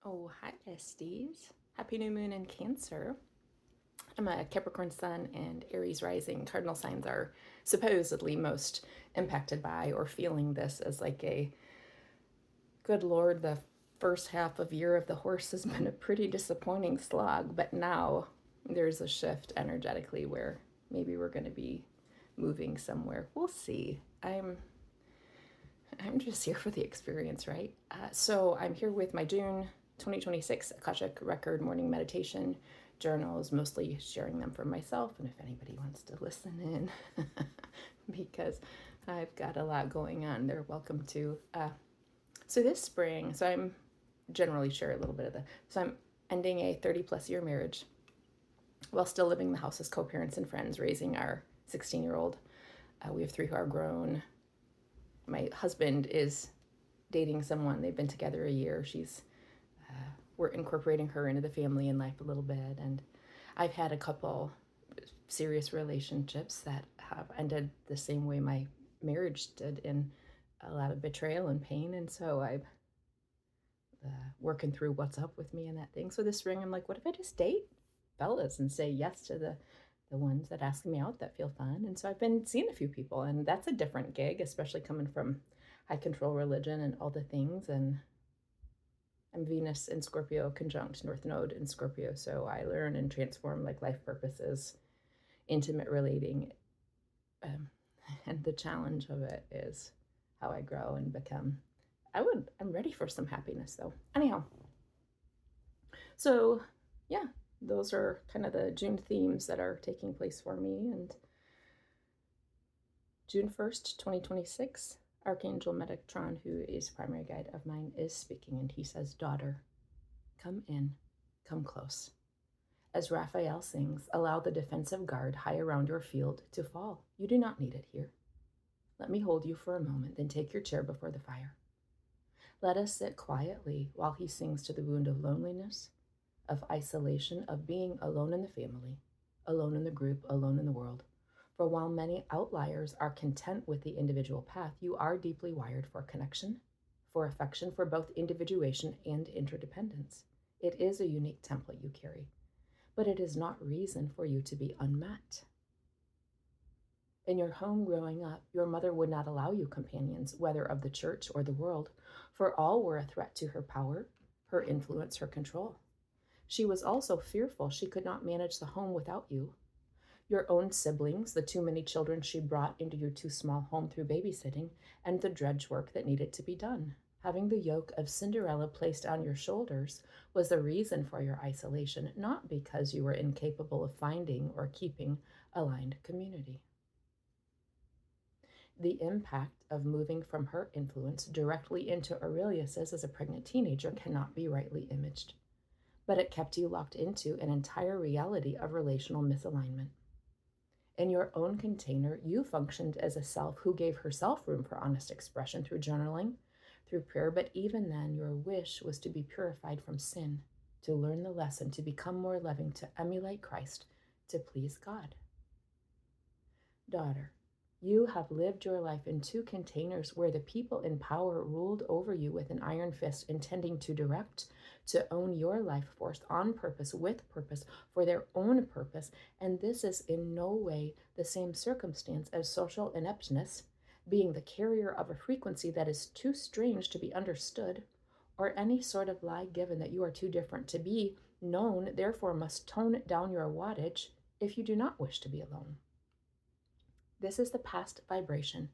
Oh, hi, besties. Happy new moon in Cancer. I'm a Capricorn sun and Aries rising. Cardinal signs are supposedly most impacted by or feeling this as like a good Lord, the first half of year of the horse has been a pretty disappointing slog, but now there's a shift energetically where maybe we're going to be moving somewhere. We'll see. I'm just here for the experience, right? So I'm here with my June 2026 Akashic Record morning meditation journals, mostly sharing them for myself, and if anybody wants to listen in, because I've got a lot going on, they're welcome to. So this spring, so I'm generally share a little bit of so I'm ending a 30 plus year marriage while still living in the house as co-parents and friends, raising our 16-year-old. We have three who are grown. My husband is dating someone. They've been together a year. We're incorporating her into the family and life a little bit. And I've had a couple serious relationships that have ended the same way my marriage did, in a lot of betrayal and pain. And so I'm working through what's up with me and that thing. So this spring, I'm like, what if I just date fellas and say yes to the ones that ask me out that feel fun? And so I've been seeing a few people, and that's a different gig, especially coming from high control religion and all the things. And I'm Venus in Scorpio conjunct North Node in Scorpio, so I learn and transform like life purposes, intimate relating, and the challenge of it is how I grow and become. I'm ready for some happiness though. Anyhow, so yeah, those are kind of the June themes that are taking place for me. And June 1st, 2026, Archangel Metatron, who is primary guide of mine, is speaking, and he says, "Daughter, come in, come close." As Raphael sings, allow the defensive guard high around your field to fall. You do not need it here. Let me hold you for a moment, then take your chair before the fire. Let us sit quietly while he sings to the wound of loneliness, of isolation, of being alone in the family, alone in the group, alone in the world. For while many outliers are content with the individual path, you are deeply wired for connection, for affection, for both individuation and interdependence. It is a unique template you carry, but it is not reason for you to be unmet. In your home growing up, your mother would not allow you companions, whether of the church or the world, for all were a threat to her power, her influence, her control. She was also fearful she could not manage the home without you. Your own siblings, the too many children she brought into your too small home through babysitting, and the drudge work that needed to be done. Having the yoke of Cinderella placed on your shoulders was the reason for your isolation, not because you were incapable of finding or keeping aligned community. The impact of moving from her influence directly into Aurelius's as a pregnant teenager cannot be rightly imaged, but it kept you locked into an entire reality of relational misalignment. In your own container, you functioned as a self who gave herself room for honest expression through journaling, through prayer, but even then, your wish was to be purified from sin, to learn the lesson, to become more loving, to emulate Christ, to please God. Daughter, you have lived your life in two containers where the people in power ruled over you with an iron fist, intending to direct, to own your life force on purpose, with purpose, for their own purpose. And this is in no way the same circumstance as social ineptness, being the carrier of a frequency that is too strange to be understood, or any sort of lie given that you are too different to be known, therefore must tone down your wattage if you do not wish to be alone. This is the past vibration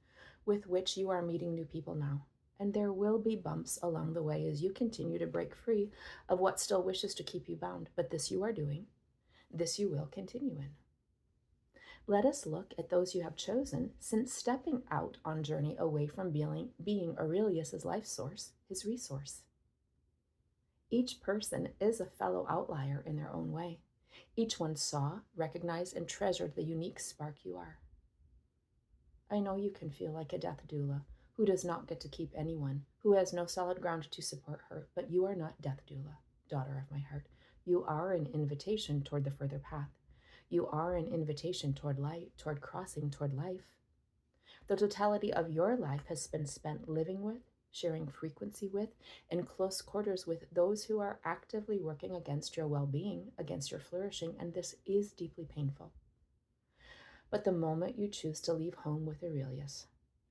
with which you are meeting new people now, and there will be bumps along the way as you continue to break free of what still wishes to keep you bound, but this you are doing, this you will continue in. Let us look at those you have chosen since stepping out on journey away from being Aurelius's life source, his resource. Each person is a fellow outlier in their own way. Each one saw, recognized, and treasured the unique spark you are. I know you can feel like a death doula who does not get to keep anyone, who has no solid ground to support her, but you are not death doula, daughter of my heart. You are an invitation toward the further path. You are an invitation toward light, toward crossing, toward life. The totality of your life has been spent living with, sharing frequency with, and close quarters with those who are actively working against your well-being, against your flourishing, and this is deeply painful. But the moment you choose to leave home with Aurelius,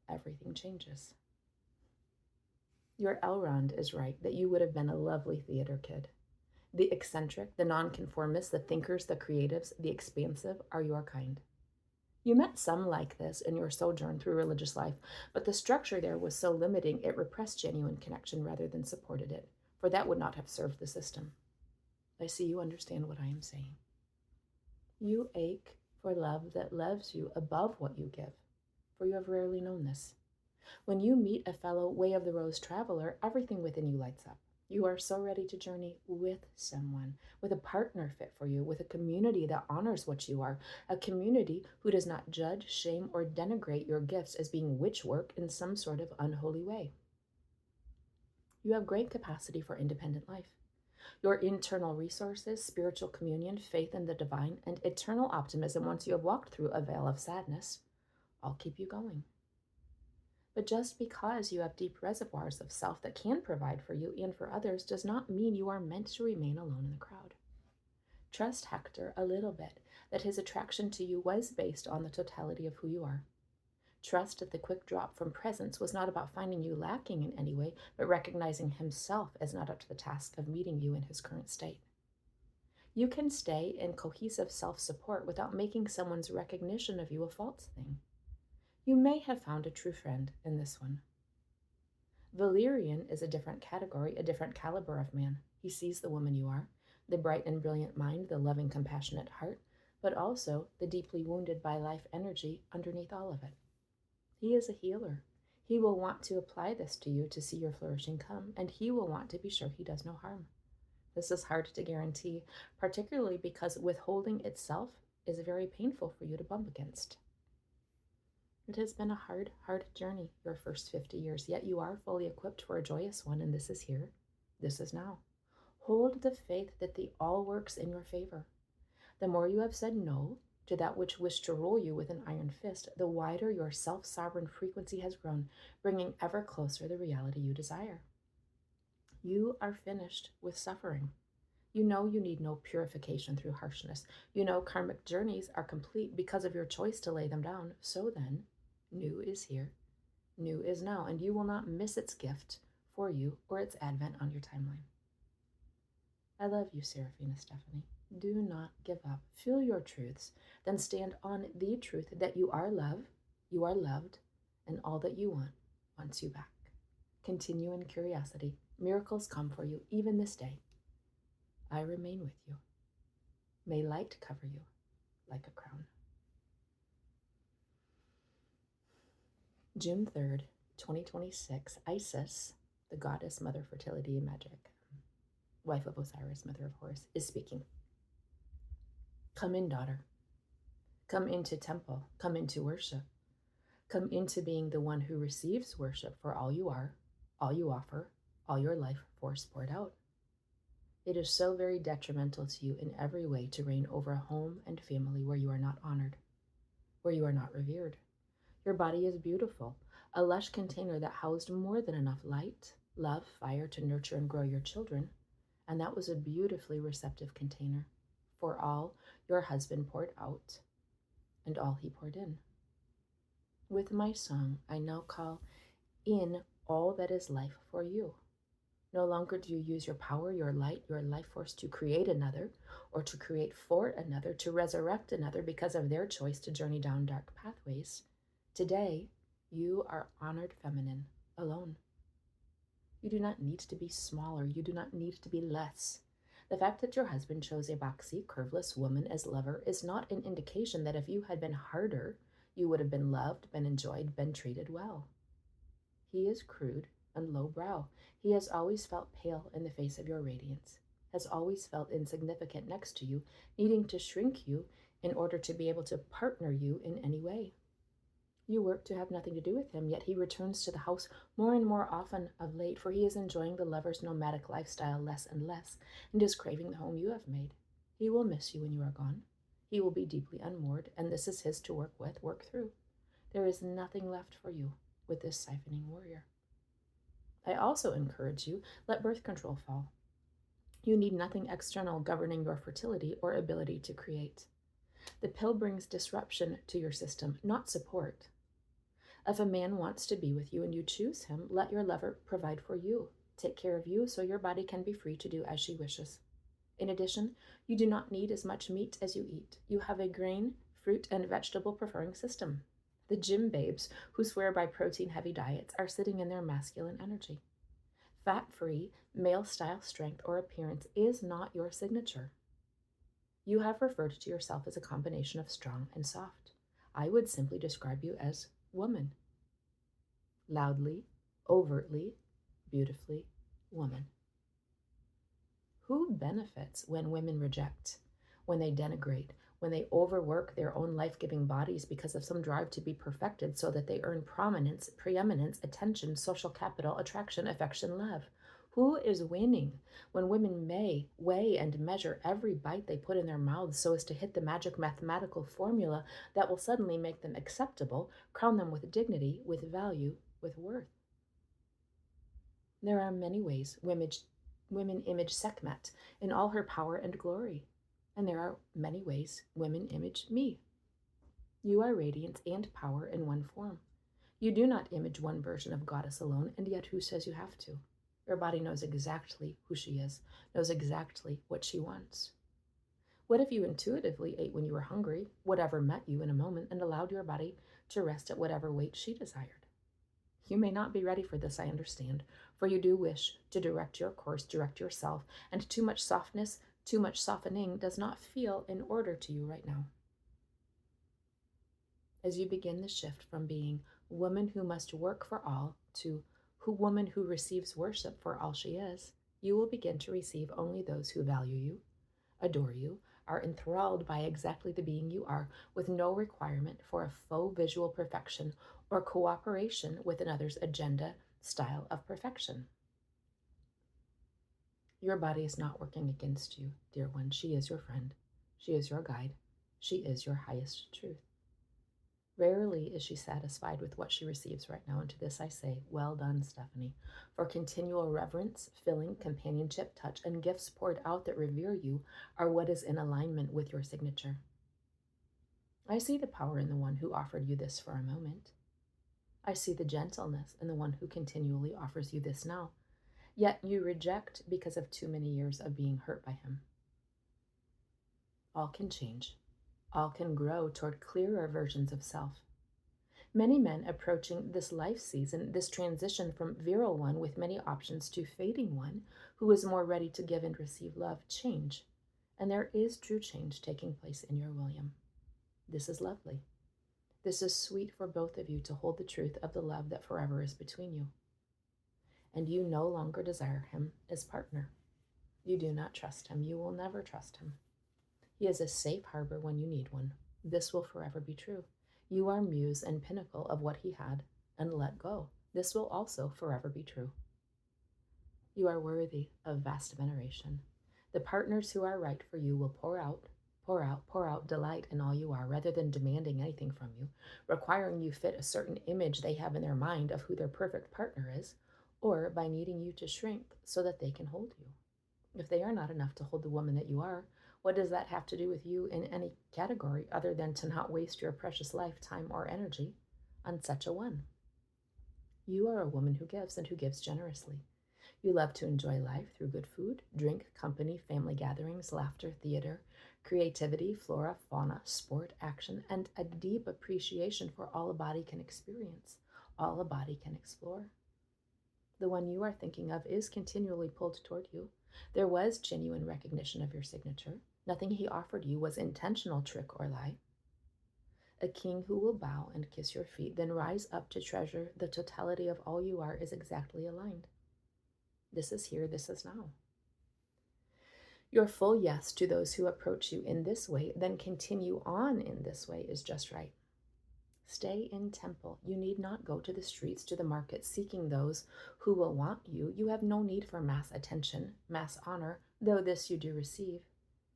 everything changes. Your Elrond is right that you would have been a lovely theater kid. The eccentric, the nonconformists, the thinkers, the creatives, the expansive are your kind. You met some like this in your sojourn through religious life, but the structure there was so limiting it repressed genuine connection rather than supported it, for that would not have served the system. I see you understand what I am saying. You ache for love that loves you above what you give, for you have rarely known this. When you meet a fellow Way of the Rose traveler, everything within you lights up. You are so ready to journey with someone, with a partner fit for you, with a community that honors what you are, a community who does not judge, shame, or denigrate your gifts as being witch work in some sort of unholy way. You have great capacity for independent life. Your internal resources, spiritual communion, faith in the divine, and eternal optimism once you have walked through a veil of sadness all keep you going. But just because you have deep reservoirs of self that can provide for you and for others does not mean you are meant to remain alone in the crowd. Trust Hector a little bit that his attraction to you was based on the totality of who you are. Trust that the quick drop from presence was not about finding you lacking in any way, but recognizing himself as not up to the task of meeting you in his current state. You can stay in cohesive self-support without making someone's recognition of you a false thing. You may have found a true friend in this one. Valerian is a different category, a different caliber of man. He sees the woman you are, the bright and brilliant mind, the loving, compassionate heart, but also the deeply wounded by life energy underneath all of it. He is a healer. He will want to apply this to you to see your flourishing come, and he will want to be sure he does no harm. This is hard to guarantee, particularly because withholding itself is very painful for you to bump against. It has been a hard journey, your first 50 years, yet you are fully equipped for a joyous one, and this is here. This is now. Hold the faith that the all works in your favor. The more you have said no to that which wished to rule you with an iron fist, the wider your self-sovereign frequency has grown, bringing ever closer the reality you desire. You are finished with suffering. You know you need no purification through harshness. You know karmic journeys are complete because of your choice to lay them down. So then, new is here, new is now, and you will not miss its gift for you or its advent on your timeline. I love you, Seraphina Stephanie. Do not give up. Feel your truths, then stand on the truth that you are love, you are loved, and all that you want wants you back. Continue in curiosity. Miracles come for you even this day. I remain with you. May light cover you like a crown. June 3rd, 2026, Isis, the goddess, mother, fertility, and magic, wife of Osiris, mother of Horus, is speaking. Come in, daughter. Come into temple. Come into worship. Come into being the one who receives worship for all you are, all you offer, all your life force poured out. It is so very detrimental to you in every way to reign over a home and family where you are not honored, where you are not revered. Your body is beautiful, a lush container that housed more than enough light, love, fire to nurture and grow your children, and that was a beautifully receptive container for all your husband poured out and all he poured in. With my song, I now call in all that is life for you. No longer do you use your power, your light, your life force to create another or to create for another, to resurrect another because of their choice to journey down dark pathways. Today, you are honored feminine alone. You do not need to be smaller. You do not need to be less. The fact that your husband chose a boxy, curveless woman as lover is not an indication that if you had been harder, you would have been loved, been enjoyed, been treated well. He is crude and lowbrow. He has always felt pale in the face of your radiance, has always felt insignificant next to you, needing to shrink you in order to be able to partner you in any way. You work to have nothing to do with him, yet he returns to the house more and more often of late, for he is enjoying the lover's nomadic lifestyle less and less, and is craving the home you have made. He will miss you when you are gone. He will be deeply unmoored, and this is his to work with, work through. There is nothing left for you with this siphoning warrior. I also encourage you, let birth control fall. You need nothing external governing your fertility or ability to create. The pill brings disruption to your system, not support. If a man wants to be with you and you choose him, let your lover provide for you, take care of you so your body can be free to do as she wishes. In addition, you do not need as much meat as you eat. You have a grain, fruit, and vegetable preferring system. The gym babes who swear by protein-heavy diets are sitting in their masculine energy. Fat-free, male-style strength or appearance is not your signature. You have referred to yourself as a combination of strong and soft. I would simply describe you as woman. Loudly, overtly, beautifully, woman. Who benefits when women reject, when they denigrate, when they overwork their own life-giving bodies because of some drive to be perfected so that they earn prominence, preeminence, attention, social capital, attraction, affection, love? Who is winning when women may weigh and measure every bite they put in their mouths so as to hit the magic mathematical formula that will suddenly make them acceptable, crown them with dignity, with value, with worth? There are many ways women image Sekhmet in all her power and glory, and there are many ways women image me. You are radiance and power in one form. You do not image one version of goddess alone, and yet who says you have to? Your body knows exactly who she is, knows exactly what she wants. What if you intuitively ate when you were hungry, whatever met you in a moment, and allowed your body to rest at whatever weight she desired? You may not be ready for this, I understand, for you do wish to direct your course, direct yourself, and too much softness, too much softening does not feel in order to you right now. As you begin the shift from being woman who must work for all to woman who receives worship for all she is, you will begin to receive only those who value you, adore you, are enthralled by exactly the being you are, with no requirement for a faux visual perfection or cooperation with another's agenda style of perfection. Your body is not working against you, dear one. She is your friend. She is your guide. She is your highest truth. Rarely is she satisfied with what she receives right now, and to this I say, well done, Stephanie, for continual reverence, filling, companionship, touch, and gifts poured out that revere you are what is in alignment with your signature. I see the power in the one who offered you this for a moment. I see the gentleness in the one who continually offers you this now, yet you reject because of too many years of being hurt by him. All can change. All can grow toward clearer versions of self. Many men approaching this life season, this transition from virile one with many options to fading one who is more ready to give and receive love, change. And there is true change taking place in your William. This is lovely. This is sweet for both of you to hold the truth of the love that forever is between you. And you no longer desire him as partner. You do not trust him. You will never trust him. He is a safe harbor when you need one. This will forever be true. You are muse and pinnacle of what he had, and let go. This will also forever be true. You are worthy of vast veneration. The partners who are right for you will pour out delight in all you are, rather than demanding anything from you, requiring you fit a certain image they have in their mind of who their perfect partner is, or by needing you to shrink so that they can hold you. If they are not enough to hold the woman that you are, what does that have to do with you in any category other than to not waste your precious life, time, or energy on such a one? You are a woman who gives, and who gives generously. You love to enjoy life through good food, drink, company, family gatherings, laughter, theater, creativity, flora, fauna, sport, action, and a deep appreciation for all a body can experience, all a body can explore. The one you are thinking of is continually pulled toward you. There was genuine recognition of your signature. Nothing he offered you was intentional trick or lie. A king who will bow and kiss your feet, then rise up to treasure the totality of all you are, is exactly aligned. This is here, this is now. Your full yes to those who approach you in this way, then continue on in this way, is just right. Stay in temple. You need not go to the streets, to the market, seeking those who will want you. You have no need for mass attention, mass honor, though this you do receive.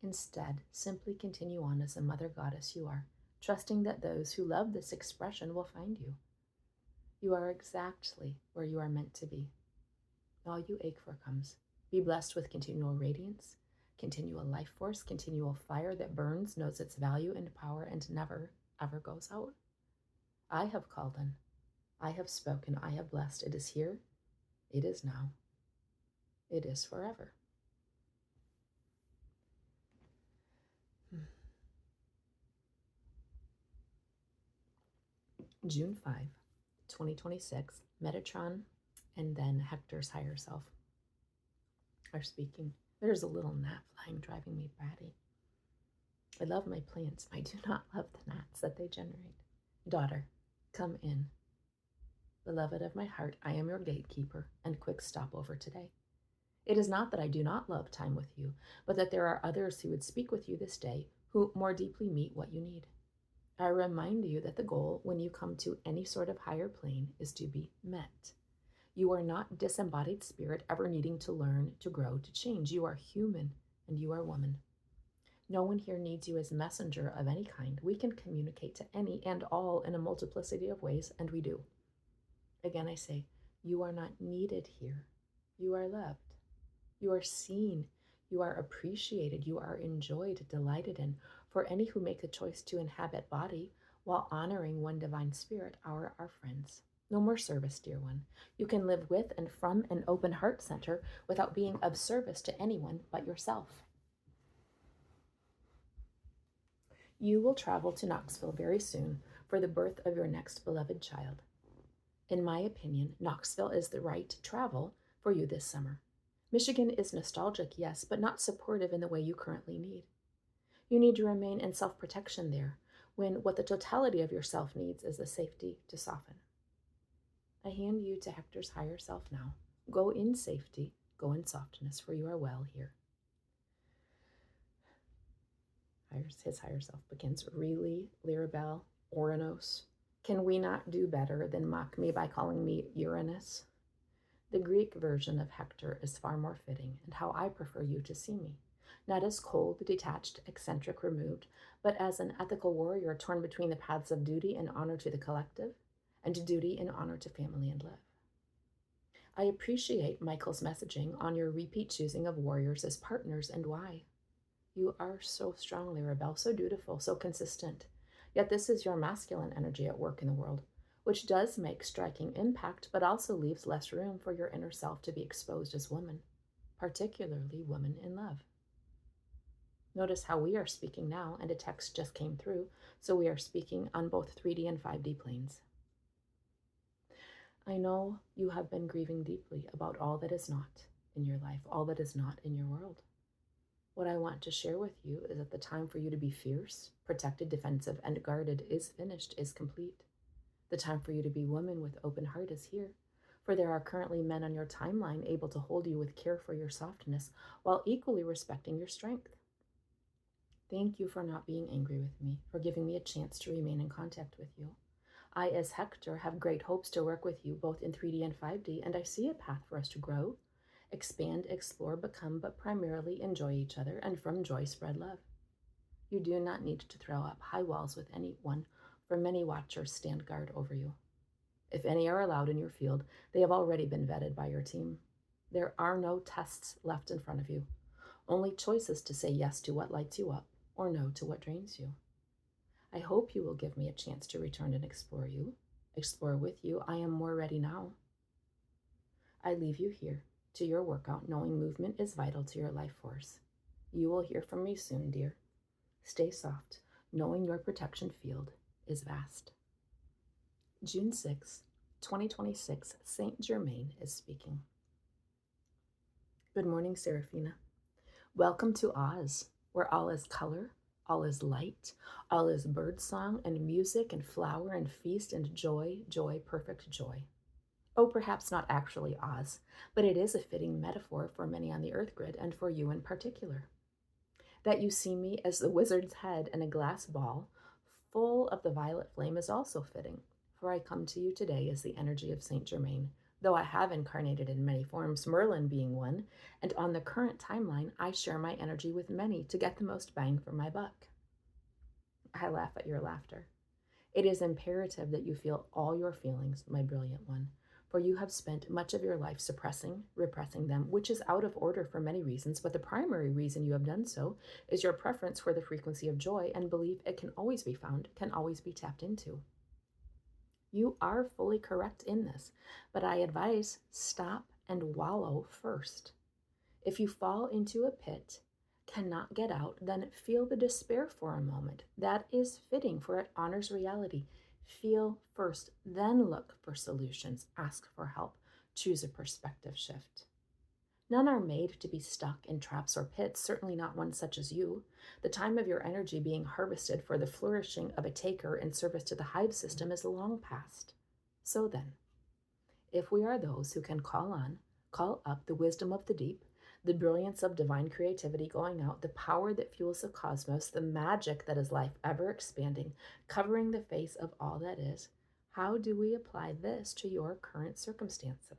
Instead, simply continue on as the mother goddess you are, trusting that those who love this expression will find you. You are exactly where you are meant to be. All you ache for comes. Be blessed with continual radiance, continual life force, continual fire that burns, knows its value and power, and never, ever goes out. I have called in. I have spoken. I have blessed. It is here. It is now. It is forever. June 5, 2026, Metatron and then Hector's higher self are speaking. There's a little gnat flying, driving me batty. I love my plants. I do not love the gnats that they generate. Daughter, come in. Beloved of my heart, I am your gatekeeper and quick stopover today. It is not that I do not love time with you, but that there are others who would speak with you this day who more deeply meet what you need. I remind you that the goal when you come to any sort of higher plane is to be met. You are not disembodied spirit ever needing to learn, to grow, to change. You are human and you are woman. No one here needs you as messenger of any kind. We can communicate to any and all in a multiplicity of ways, and we do. Again, I say, you are not needed here. You are loved. You are seen. You are appreciated. You are enjoyed, delighted in. For any who make the choice to inhabit body while honoring one divine spirit, our friends. No more service, dear one. You can live with and from an open heart center without being of service to anyone but yourself. You will travel to Knoxville very soon for the birth of your next beloved child. In my opinion, Knoxville is the right travel for you this summer. Michigan is nostalgic, yes, but not supportive in the way you currently need. You need to remain in self-protection there, when what the totality of yourself needs is the safety to soften. I hand you to Hector's higher self now. Go in safety, go in softness, for you are well here. His higher self begins. Really, Lirabel, Oranos, can we not do better than mock me by calling me Uranus? The Greek version of Hector is far more fitting, and how I prefer you to see me. Not as cold, detached, eccentric, removed, but as an ethical warrior torn between the paths of duty and honor to the collective, and duty and honor to family and love. I appreciate Michael's messaging on your repeat choosing of warriors as partners and why. You are so strong, Lirabel, so dutiful, so consistent. Yet this is your masculine energy at work in the world, which does make striking impact, but also leaves less room for your inner self to be exposed as woman, particularly woman in love. Notice how we are speaking now, and a text just came through, so we are speaking on both 3D and 5D planes. I know you have been grieving deeply about all that is not in your life, all that is not in your world. What I want to share with you is that the time for you to be fierce, protected, defensive, and guarded is finished, is complete. The time for you to be woman with open heart is here, for there are currently men on your timeline able to hold you with care for your softness while equally respecting your strength. Thank you for not being angry with me, for giving me a chance to remain in contact with you. I, as Hector, have great hopes to work with you both in 3D and 5D, and I see a path for us to grow, expand, explore, become, but primarily enjoy each other, and from joy spread love. You do not need to throw up high walls with anyone, for many watchers stand guard over you. If any are allowed in your field, they have already been vetted by your team. There are no tests left in front of you, only choices to say yes to what lights you up, or no to what drains you. I hope you will give me a chance to return and explore with you. I am more ready now. I leave you here to your workout, knowing movement is vital to your life force. You will hear from me soon, dear. Stay soft, knowing your protection field is vast. June 6, 2026, Saint Germain is speaking. Good morning, Seraphina. Welcome to Oz, where all is color, all is light, all is birdsong and music and flower and feast and joy, joy, perfect joy. Oh, perhaps not actually Oz, but it is a fitting metaphor for many on the earth grid and for you in particular. That you see me as the wizard's head in a glass ball full of the violet flame is also fitting, for I come to you today as the energy of Saint Germain, though I have incarnated in many forms, Merlin being one, and on the current timeline, I share my energy with many to get the most bang for my buck. I laugh at your laughter. It is imperative that you feel all your feelings, my brilliant one, for you have spent much of your life suppressing, repressing them, which is out of order for many reasons, but the primary reason you have done so is your preference for the frequency of joy and belief it can always be found, can always be tapped into. You are fully correct in this, but I advise stop and wallow first. If you fall into a pit, cannot get out, then feel the despair for a moment. That is fitting, for it honors reality. Feel first, then look for solutions. Ask for help. Choose a perspective shift. None are made to be stuck in traps or pits, certainly not one such as you. The time of your energy being harvested for the flourishing of a taker in service to the hive system is long past. So then, if we are those who can call up the wisdom of the deep, the brilliance of divine creativity going out, the power that fuels the cosmos, the magic that is life ever expanding, covering the face of all that is, how do we apply this to your current circumstances?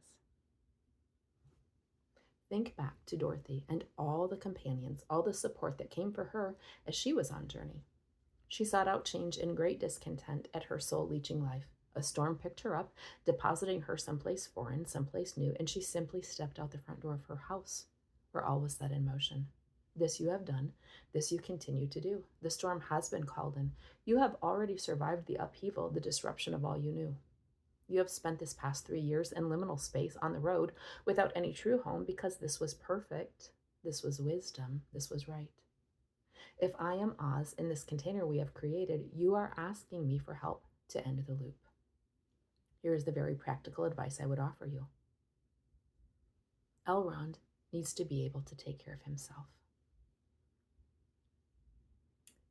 Think back to Dorothy and all the companions, all the support that came for her as she was on journey. She sought out change in great discontent at her soul-leeching life. A storm picked her up, depositing her someplace foreign, someplace new, and she simply stepped out the front door of her house, where all was set in motion. This you have done, this you continue to do. The storm has been called in. You have already survived the upheaval, the disruption of all you knew. You have spent this past 3 years in liminal space on the road without any true home because this was perfect, this was wisdom, this was right. If I am Oz in this container we have created, you are asking me for help to end the loop. Here is the very practical advice I would offer you. Elrond needs to be able to take care of himself.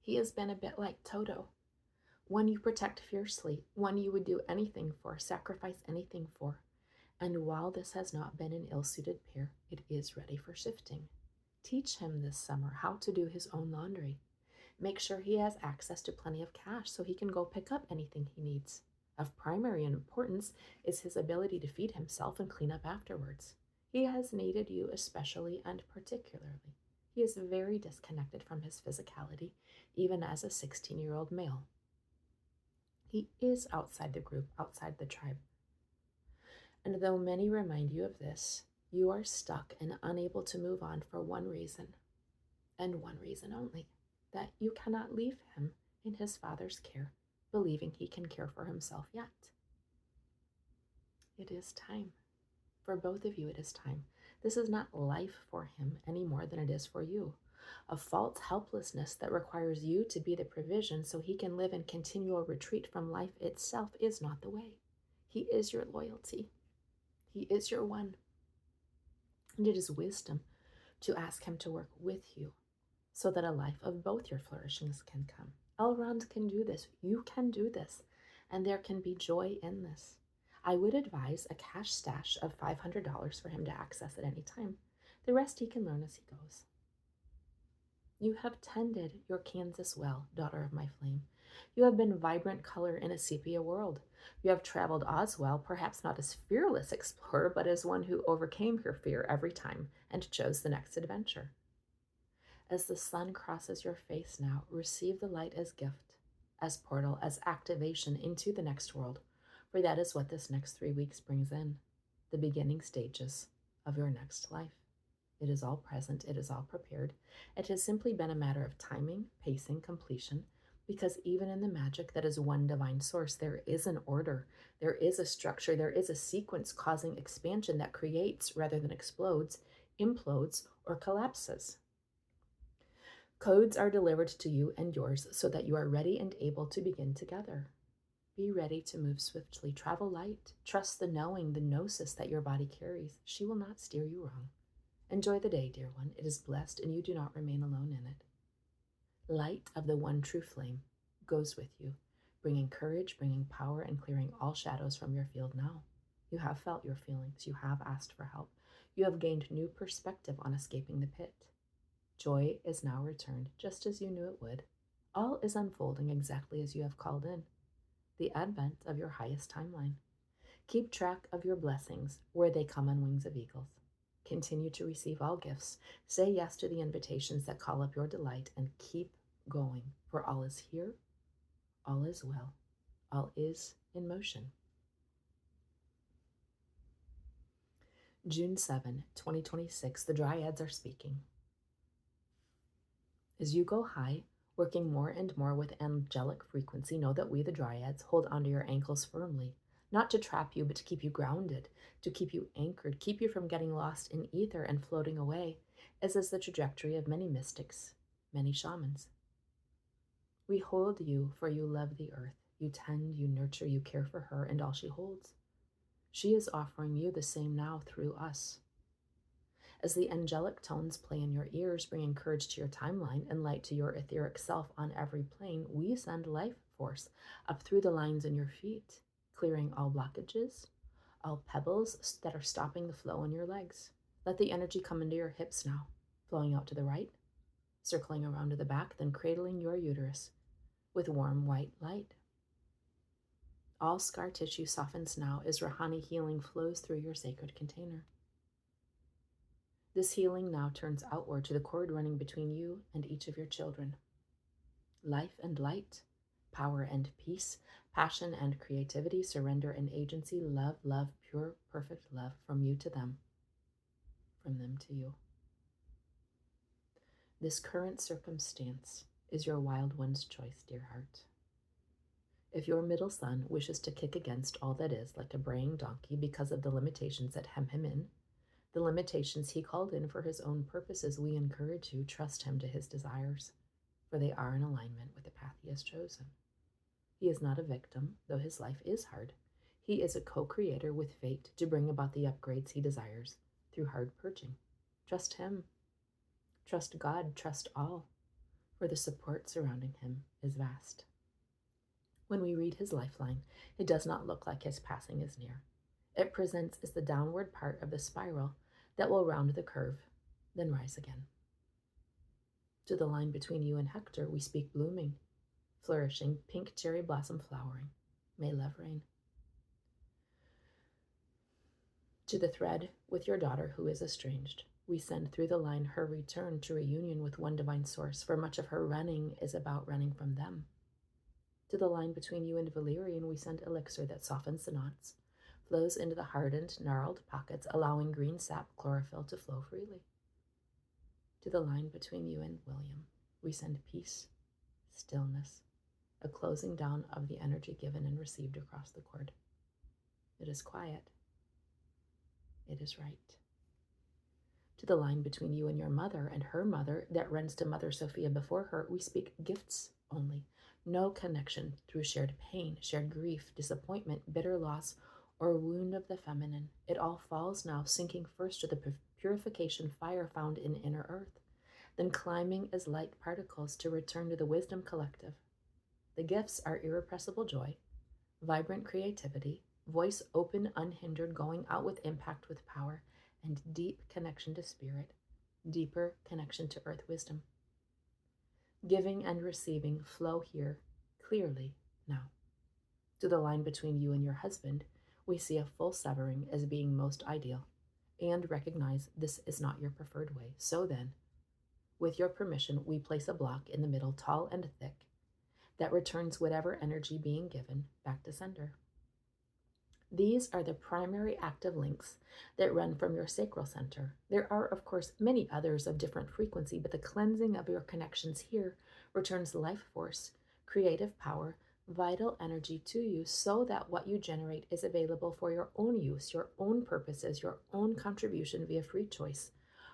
He has been a bit like Toto, one you protect fiercely, one you would do anything for, sacrifice anything for. And while this has not been an ill-suited pair, it is ready for shifting. Teach him this summer how to do his own laundry. Make sure he has access to plenty of cash so he can go pick up anything he needs. Of primary importance is his ability to feed himself and clean up afterwards. He has needed you especially and particularly. He is very disconnected from his physicality, even as a 16-year-old male. He is outside the group, outside the tribe. And though many remind you of this, you are stuck and unable to move on for one reason, and one reason only, that you cannot leave him in his father's care, believing he can care for himself yet. It is time. For both of you, it is time. This is not life for him any more than it is for you. A false helplessness that requires you to be the provision so he can live in continual retreat from life itself is not the way. He is your loyalty. He is your one. And it is wisdom to ask him to work with you so that a life of both your flourishings can come. Elrond can do this. You can do this. And there can be joy in this. I would advise a cash stash of $500 for him to access at any time. The rest he can learn as he goes. You have tended your Kansas well, daughter of my flame. You have been vibrant color in a sepia world. You have traveled Oz well, perhaps not as fearless explorer, but as one who overcame her fear every time and chose the next adventure. As the sun crosses your face now, receive the light as gift, as portal, as activation into the next world, for that is what this next 3 weeks brings in, the beginning stages of your next life. It is all present, it is all prepared. It has simply been a matter of timing, pacing, completion, because even in the magic that is one divine source, there is an order, there is a structure, there is a sequence causing expansion that creates rather than explodes, implodes, or collapses. Codes are delivered to you and yours so that you are ready and able to begin together. Be ready to move swiftly, travel light, trust the knowing, the gnosis that your body carries. She will not steer you wrong. Enjoy the day, dear one. It is blessed, and you do not remain alone in it. Light of the one true flame goes with you, bringing courage, bringing power, and clearing all shadows from your field now. You have felt your feelings. You have asked for help. You have gained new perspective on escaping the pit. Joy is now returned, just as you knew it would. All is unfolding exactly as you have called in. The advent of your highest timeline. Keep track of your blessings where they come on wings of eagles. Continue to receive all gifts. Say yes to the invitations that call up your delight and keep going, for all is here, all is well, all is in motion. June 7, 2026, the Dryads are speaking. As you go high, working more and more with angelic frequency, know that we, the Dryads, hold onto your ankles firmly, not to trap you, but to keep you grounded, to keep you anchored, keep you from getting lost in ether and floating away, as is the trajectory of many mystics, many shamans. We hold you, for you love the earth. You tend, you nurture, you care for her and all she holds. She is offering you the same now through us. As the angelic tones play in your ears, bringing courage to your timeline and light to your etheric self on every plane, we send life force up through the lines in your feet, clearing all blockages, all pebbles that are stopping the flow in your legs. Let the energy come into your hips now, flowing out to the right, circling around to the back, then cradling your uterus with warm white light. All scar tissue softens now as Rahani healing flows through your sacred container. This healing now turns outward to the cord running between you and each of your children. Life and light, power and peace, passion and creativity, surrender and agency, love, love, pure, perfect love from you to them, from them to you. This current circumstance is your wild one's choice, dear heart. If your middle son wishes to kick against all that is like a braying donkey because of the limitations that hem him in, the limitations he called in for his own purposes, we encourage you, trust him to his desires, for they are in alignment with the path he has chosen. He is not a victim, though his life is hard. He is a co-creator with fate to bring about the upgrades he desires through hard purging. Trust him. Trust God. Trust all, for the support surrounding him is vast. When we read his lifeline, it does not look like his passing is near. It presents as the downward part of the spiral that will round the curve, then rise again. To the line between you and Hector, we speak blooming, flourishing, pink cherry blossom flowering. May love reign. To the thread with your daughter who is estranged, we send through the line her return to reunion with one divine source, for much of her running is about running from them. To the line between you and Valerian, we send elixir that softens the knots, flows into the hardened, gnarled pockets, allowing green sap chlorophyll to flow freely. To the line between you and William, we send peace, stillness, a closing down of the energy given and received across the cord. It is quiet. It is right. To the line between you and your mother and her mother that runs to Mother Sophia before her, we speak gifts only. No connection through shared pain, shared grief, disappointment, bitter loss, or wound of the feminine. It all falls now, sinking first to the purification fire found in inner earth, then climbing as light particles to return to the wisdom collective. The gifts are irrepressible joy, vibrant creativity, voice open, unhindered, going out with impact, with power, and deep connection to spirit, deeper connection to earth wisdom. Giving and receiving flow here clearly now. To the line between you and your husband, we see a full severing as being most ideal, and recognize this is not your preferred way. So then, with your permission, we place a block in the middle, tall and thick, that returns whatever energy being given back to sender. These are the primary active links that run from your sacral center. There are, of course, many others of different frequency, but the cleansing of your connections here returns life force, creative power, vital energy to you, so that what you generate is available for your own use, your own purposes, your own contribution via free choice,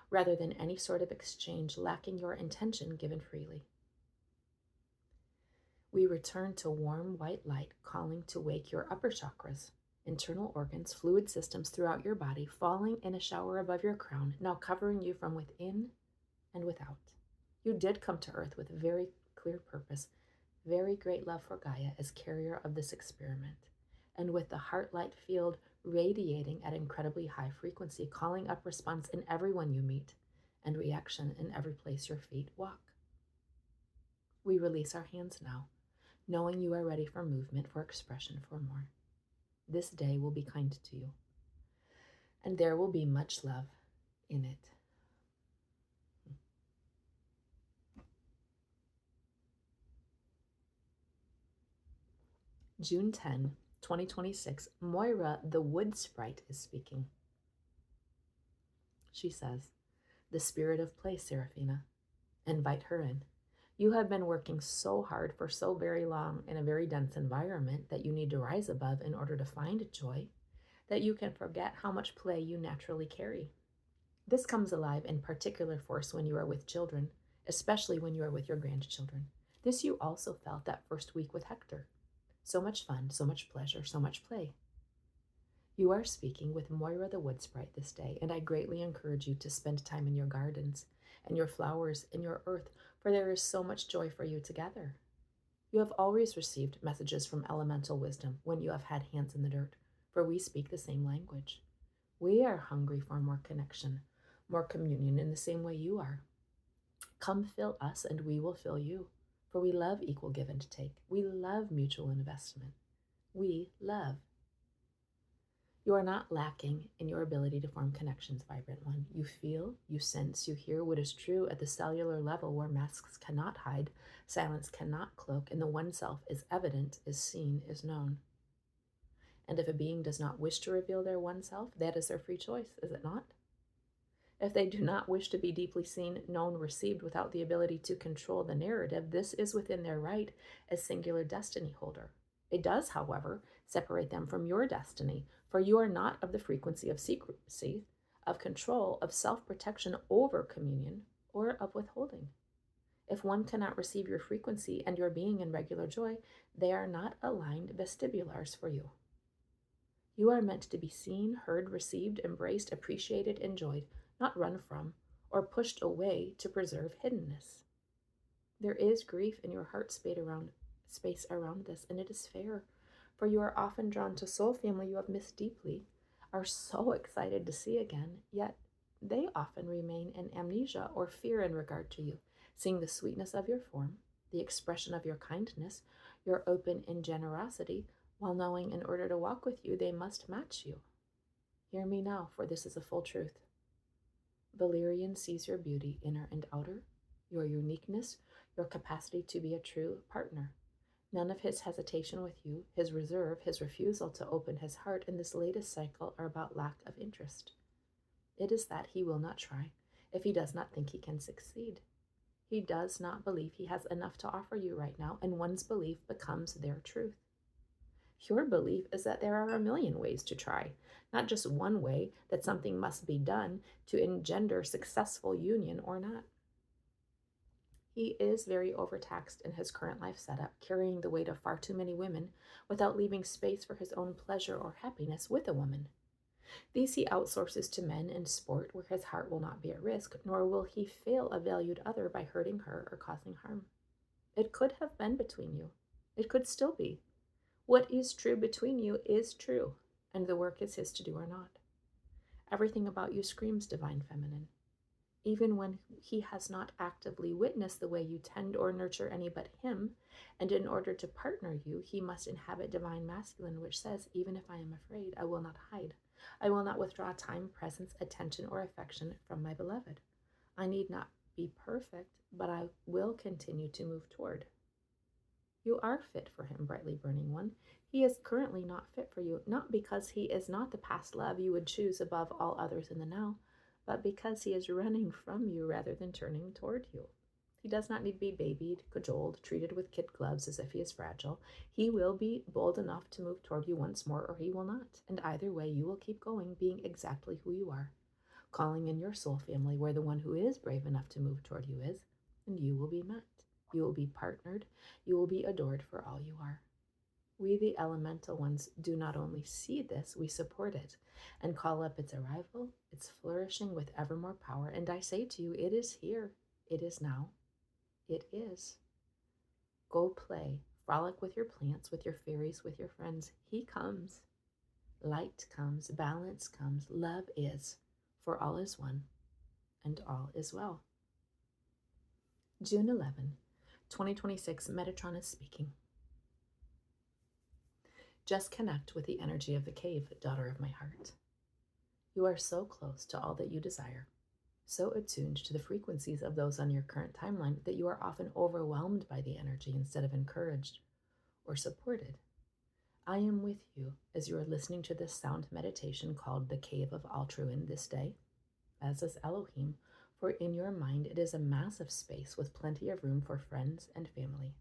rather than any sort of exchange lacking your intention given freely. We return to warm white light, calling to wake your upper chakras, internal organs, fluid systems throughout your body, falling in a shower above your crown, now covering you from within and without. You did come to earth with very clear purpose, very great love for Gaia as carrier of this experiment, and with the heart light field radiating at incredibly high frequency, calling up response in everyone you meet, and reaction in every place your feet walk. We release our hands now, knowing you are ready for movement, for expression, for more. This day will be kind to you, and there will be much love in it. June 10, 2026, Moira, the wood sprite, is speaking. she says. The spirit of play, Seraphina. Invite her in. You have been working so hard for so very long in a very dense environment that you need to rise above in order to find joy, that you can forget how much play you naturally carry. This comes alive in particular force when you are with children, especially when you are with your grandchildren. This you also felt that first week with Hector. So much fun, so much pleasure, so much play. You are speaking with Moira the Wood Sprite this day, and I greatly encourage you to spend time in your gardens and your flowers and your earth, for there is so much joy for you together. You have always received messages from elemental wisdom when you have had hands in the dirt, for we speak the same language. We are hungry for more connection, more communion in the same way you are. Come fill us and we will fill you, for we love equal give and take. We love mutual investment. We love. You are not lacking in your ability to form connections, vibrant one. You feel, you sense, you hear what is true at the cellular level where masks cannot hide, silence cannot cloak, and the one self is evident, is seen, is known. And if a being does not wish to reveal their one self, that is their free choice, is it not? If they do not wish to be deeply seen, known, received without the ability to control the narrative, this is within their right as singular destiny holder. It does, however, separate them from your destiny, for you are not of the frequency of secrecy, of control, of self-protection over communion, or of withholding. If one cannot receive your frequency and your being in regular joy, they are not aligned vestibulars for you. You are meant to be seen, heard, received, embraced, appreciated, enjoyed, not run from or pushed away to preserve hiddenness. There is grief in your heart space around this, and it is fair, for you are often drawn to soul family you have missed deeply, are so excited to see again, yet they often remain in amnesia or fear in regard to you, seeing the sweetness of your form, the expression of your kindness, your open ingenuity, while knowing in order to walk with you, they must match you. Hear me now, for this is a full truth. Valerian sees your beauty, inner and outer, your uniqueness, your capacity to be a true partner. None of his hesitation with you, his reserve, his refusal to open his heart in this latest cycle are about lack of interest. It is that he will not try if he does not think he can succeed. He does not believe he has enough to offer you right now, and one's belief becomes their truth. Your belief is that there are a million ways to try, not just one way that something must be done to engender successful union or not. He is very overtaxed in his current life setup, carrying the weight of far too many women without leaving space for his own pleasure or happiness with a woman. These he outsources to men in sport where his heart will not be at risk, nor will he fail a valued other by hurting her or causing harm. It could have been between you. It could still be. What is true between you is true, and the work is his to do or not. Everything about you screams divine feminine. Even when he has not actively witnessed the way you tend or nurture any but him, and in order to partner you, he must inhabit divine masculine, which says, even if I am afraid, I will not hide. I will not withdraw time, presence, attention, or affection from my beloved. I need not be perfect, but I will continue to move toward. You are fit for him, brightly burning one. He is currently not fit for you, not because he is not the past love you would choose above all others in the now, but because he is running from you rather than turning toward you. He does not need to be babied, cajoled, treated with kid gloves as if he is fragile. He will be bold enough to move toward you once more, or he will not. And either way, you will keep going, being exactly who you are, calling in your soul family where the one who is brave enough to move toward you is, and you will be met. You will be partnered. You will be adored for all you are. We, the elemental ones, do not only see this, we support it and call up its arrival, its flourishing with ever more power. And I say to you, it is here. It is now. It is. Go play. Frolic with your plants, with your fairies, with your friends. He comes. Light comes. Balance comes. Love is. For all is one, and all is well. June 11, 2026, Metatron is speaking. Just connect with the energy of the cave, daughter of my heart. You are so close to all that you desire, so attuned to the frequencies of those on your current timeline that you are often overwhelmed by the energy instead of encouraged or supported. I am with you as you are listening to this sound meditation called the Cave of Altruin this day. as is Elohim, for in your mind it is a massive space with plenty of room for friends and family.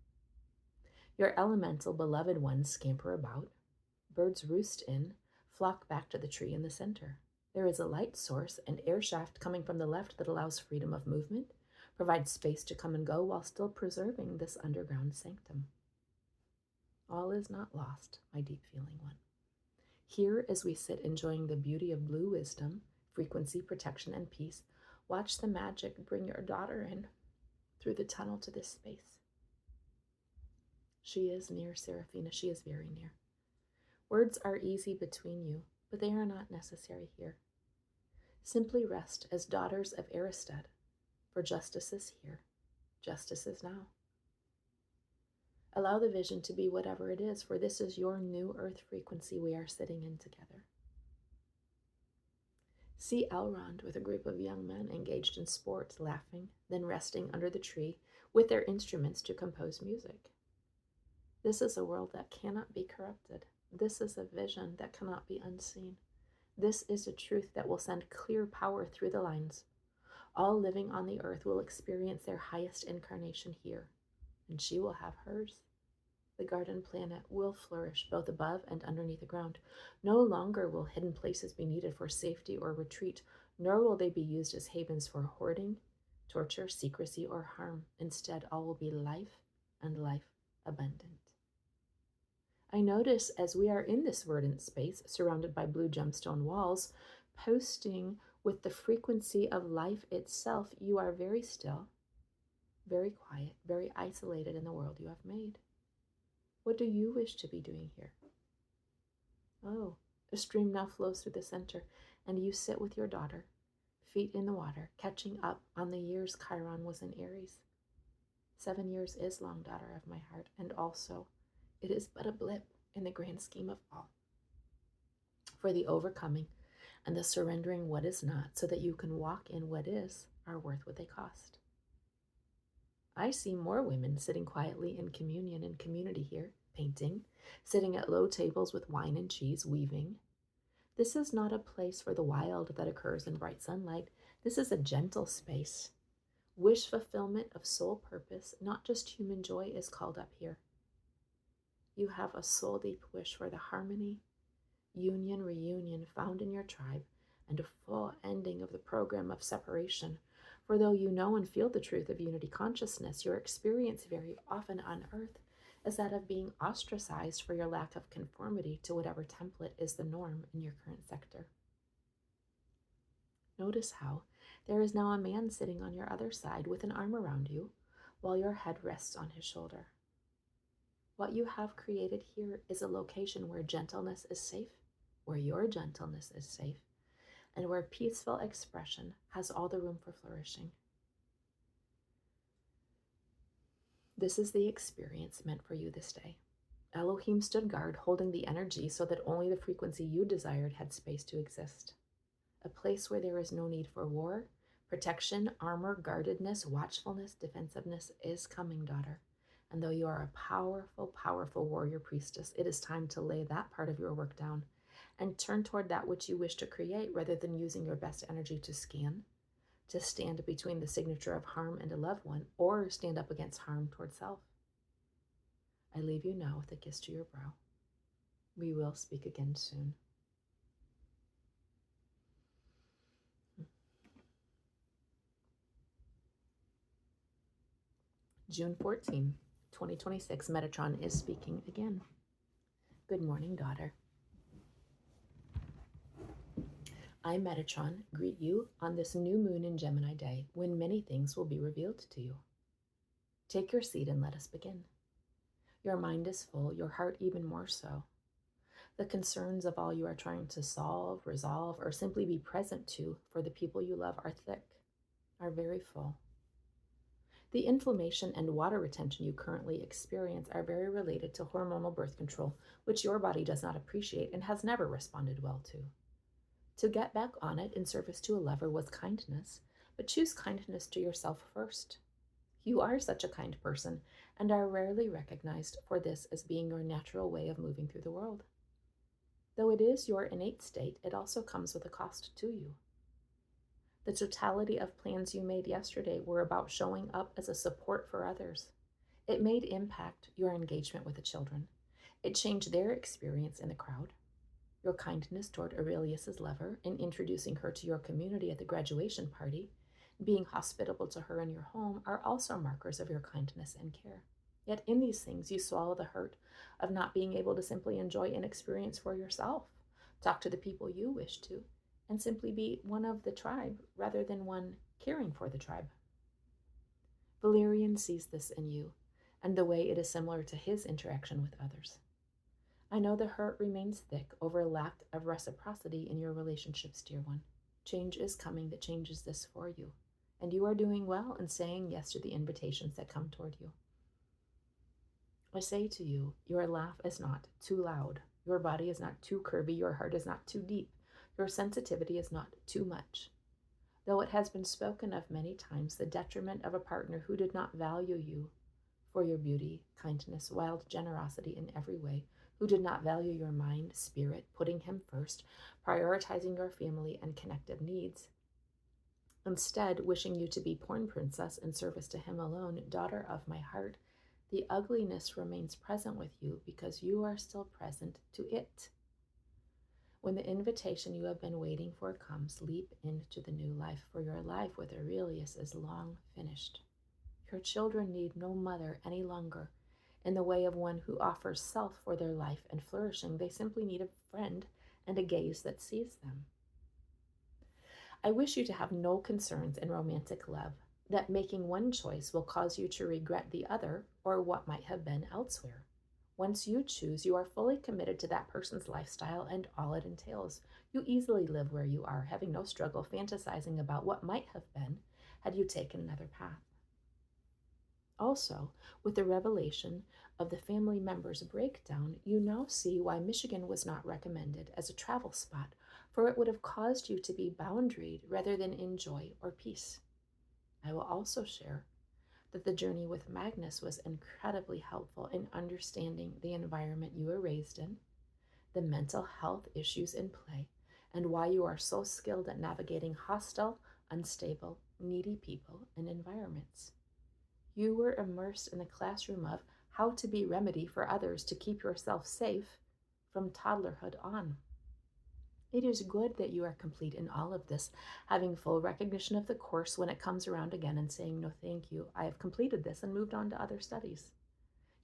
Your elemental beloved ones scamper about, birds roost in, flock back to the tree in the center. There is a light source and air shaft coming from the left that allows freedom of movement, provides space to come and go while still preserving this underground sanctum. All is not lost, my deep feeling one. Here, as we sit enjoying the beauty of blue wisdom, frequency, protection, and peace, watch the magic bring your daughter in through the tunnel to this space. She is near, Seraphina. She is very near. Words are easy between you, but they are not necessary here. Simply rest as daughters of Aristed, for justice is here. Justice is now. Allow the vision to be whatever it is, for this is your new earth frequency we are sitting in together. See Elrond with a group of young men engaged in sport, laughing, then resting under the tree with their instruments to compose music. This is a world that cannot be corrupted. This is a vision that cannot be unseen. This is a truth that will send clear power through the lines. All living on the earth will experience their highest incarnation here, and she will have hers. The garden planet will flourish both above and underneath the ground. No longer will hidden places be needed for safety or retreat, nor will they be used as havens for hoarding, torture, secrecy, or harm. Instead, all will be life and life abundant. I notice as we are in this verdant space, surrounded by blue gemstone walls, posting with the frequency of life itself, you are very still, very quiet, very isolated in the world you have made. What do you wish to be doing here? Oh, a stream now flows through the center, and you sit with your daughter, feet in the water, catching up on the years Chiron was in Aries. 7 years is long, daughter of my heart, and also it is but a blip in the grand scheme of all. For the overcoming and the surrendering what is not, so that you can walk in what is, are worth what they cost. I see more women sitting quietly in communion and community here, painting, sitting at low tables with wine and cheese, weaving. This is not a place for the wild that occurs in bright sunlight. This is a gentle space. Wish fulfillment of soul purpose, not just human joy, is called up here. You have a soul deep wish for the harmony, union, reunion found in your tribe, and a full ending of the program of separation. For though you know and feel the truth of unity consciousness, your experience very often on earth is that of being ostracized for your lack of conformity to whatever template is the norm in your current sector. Notice how there is now a man sitting on your other side with an arm around you, while your head rests on his shoulder. What you have created here is a location where gentleness is safe, where your gentleness is safe, and where peaceful expression has all the room for flourishing. This is the experience meant for you this day. Elohim stood guard, holding the energy so that only the frequency you desired had space to exist. A place where there is no need for war, protection, armor, guardedness, watchfulness, defensiveness is coming, daughter. And though you are a powerful, powerful warrior priestess, it is time to lay that part of your work down and turn toward that which you wish to create rather than using your best energy to scan, to stand between the signature of harm and a loved one, or stand up against harm toward self. I leave you now with a kiss to your brow. We will speak again soon. June 14, 2026, Metatron is speaking again. Good morning, daughter. I, Metatron, greet you on this new moon in Gemini day, when many things will be revealed to you. Take your seat and let us begin. Your mind is full, your heart even more so. The concerns of all you are trying to solve, resolve, or simply be present to for the people you love are thick, are very full. The inflammation and water retention you currently experience are very related to hormonal birth control, which your body does not appreciate and has never responded well to. To get back on it in service to a lover was kindness, but choose kindness to yourself first. You are such a kind person and are rarely recognized for this as being your natural way of moving through the world. Though it is your innate state, it also comes with a cost to you. The totality of plans you made yesterday were about showing up as a support for others. It made impact your engagement with the children. It changed their experience in the crowd. Your kindness toward Aurelius's lover in introducing her to your community at the graduation party, being hospitable to her in your home, are also markers of your kindness and care. Yet in these things you swallow the hurt of not being able to simply enjoy an experience for yourself, talk to the people you wish to, and simply be one of the tribe rather than one caring for the tribe. Valerian sees this in you, and the way it is similar to his interaction with others. I know the hurt remains thick over lack of reciprocity in your relationships, dear one. Change is coming that changes this for you, and you are doing well in saying yes to the invitations that come toward you. I say to you, your laugh is not too loud, your body is not too curvy, your heart is not too deep, your sensitivity is not too much. Though it has been spoken of many times, the detriment of a partner who did not value you for your beauty, kindness, wild generosity in every way, who did not value your mind, spirit, putting him first, prioritizing your family and connective needs, instead wishing you to be porn princess in service to him alone, daughter of my heart, the ugliness remains present with you because you are still present to it. When the invitation you have been waiting for comes, leap into the new life, for your life with Aurelius is long finished. Your children need no mother any longer in the way of one who offers self for their life and flourishing. They simply need a friend and a gaze that sees them. I wish you to have no concerns in romantic love, that making one choice will cause you to regret the other or what might have been elsewhere. Once you choose, you are fully committed to that person's lifestyle and all it entails. You easily live where you are, having no struggle fantasizing about what might have been had you taken another path. Also, with the revelation of the family members' breakdown, you now see why Michigan was not recommended as a travel spot, for it would have caused you to be boundaried rather than in joy or peace. I will also share that the journey with Magnus was incredibly helpful in understanding the environment you were raised in, the mental health issues in play, and why you are so skilled at navigating hostile, unstable, needy people and environments. You were immersed in the classroom of how to be remedy for others to keep yourself safe from toddlerhood on. It is good that you are complete in all of this, having full recognition of the course when it comes around again and saying, no, thank you, I have completed this and moved on to other studies.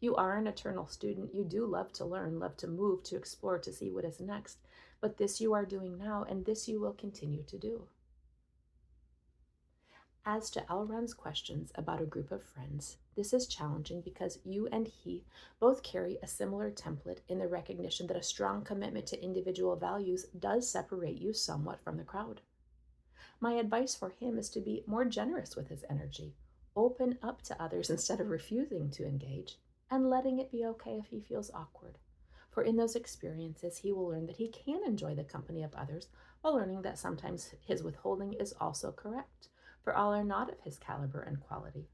You are an eternal student. You do love to learn, love to move, to explore, to see what is next. But this you are doing now, and this you will continue to do. As to Elrond's questions about a group of friends, this is challenging because you and he both carry a similar template in the recognition that a strong commitment to individual values does separate you somewhat from the crowd. My advice for him is to be more generous with his energy, open up to others instead of refusing to engage, and letting it be okay if he feels awkward. For in those experiences, he will learn that he can enjoy the company of others while learning that sometimes his withholding is also correct, for all are not of his caliber and quality.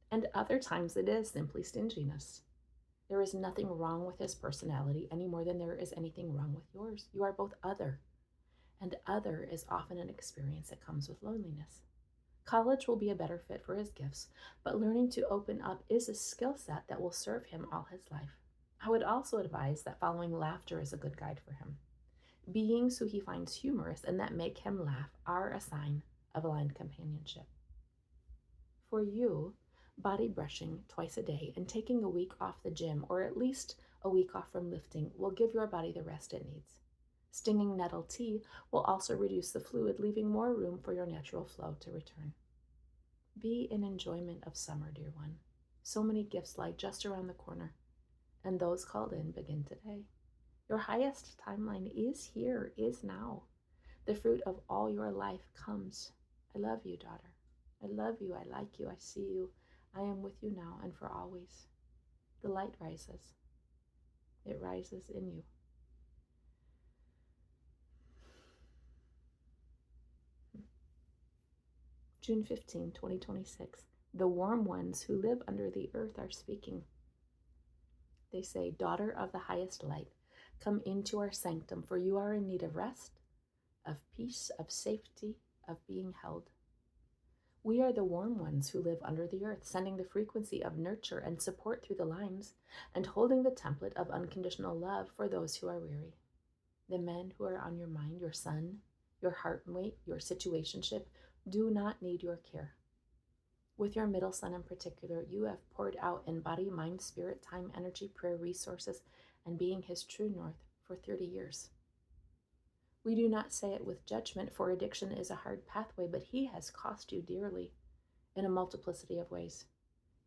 And other times it is simply stinginess. There is nothing wrong with his personality any more than there is anything wrong with yours. You are both other, and other is often an experience that comes with loneliness. College will be a better fit for his gifts, but learning to open up is a skill set that will serve him all his life. I would also advise that following laughter is a good guide for him. Beings who he finds humorous and that make him laugh are a sign of aligned companionship. For you, body brushing twice a day and taking a week off the gym, or at least a week off from lifting, will give your body the rest it needs. Stinging nettle tea will also reduce the fluid, leaving more room for your natural flow to return. Be in enjoyment of summer, dear one. So many gifts lie just around the corner, and those called in begin today. Your highest timeline is here, is now. The fruit of all your life comes. I love you, daughter. I love you, I like you, I see you. I am with you now and for always. The light rises. It rises in you. June 15, 2026. The warm ones who live under the earth are speaking. They say, daughter of the highest light, come into our sanctum, for you are in need of rest, of peace, of safety, of being held. We are the warm ones who live under the earth, sending the frequency of nurture and support through the lines, and holding the template of unconditional love for those who are weary. The men who are on your mind, your son, your heartmate, your situationship, do not need your care. With your middle son in particular, you have poured out in body, mind, spirit, time, energy, prayer, resources, and being his true north for 30 years. We do not say it with judgment, for addiction is a hard pathway, but he has cost you dearly in a multiplicity of ways.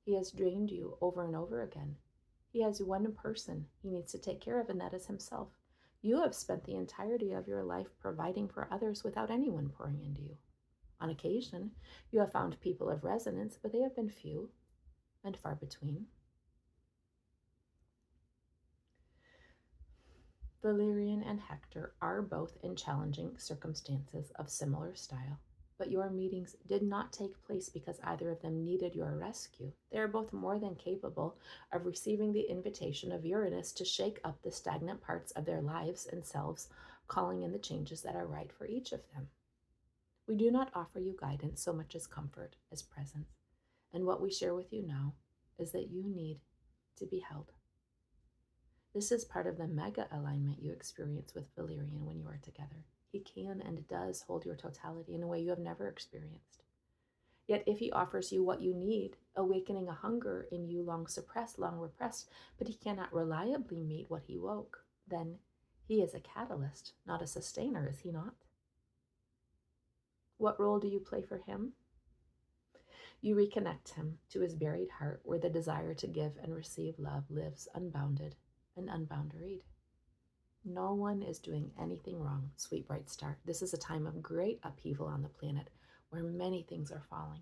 He has drained you over and over again. He has one person he needs to take care of, and that is himself. You have spent the entirety of your life providing for others without anyone pouring into you. On occasion, you have found people of resonance, but they have been few and far between. Valerian and Hector are both in challenging circumstances of similar style, but your meetings did not take place because either of them needed your rescue. They are both more than capable of receiving the invitation of Uranus to shake up the stagnant parts of their lives and selves, calling in the changes that are right for each of them. We do not offer you guidance so much as comfort, as presence, and what we share with you now is that you need to be held. This is part of the mega alignment you experience with Valerian when you are together. He can and does hold your totality in a way you have never experienced. Yet if he offers you what you need, awakening a hunger in you long suppressed, long repressed, but he cannot reliably meet what he woke, then he is a catalyst, not a sustainer, is he not? What role do you play for him? You reconnect him to his buried heart where the desire to give and receive love lives unbounded and unboundaried. No one is doing anything wrong, sweet bright star. This is a time of great upheaval on the planet where many things are falling.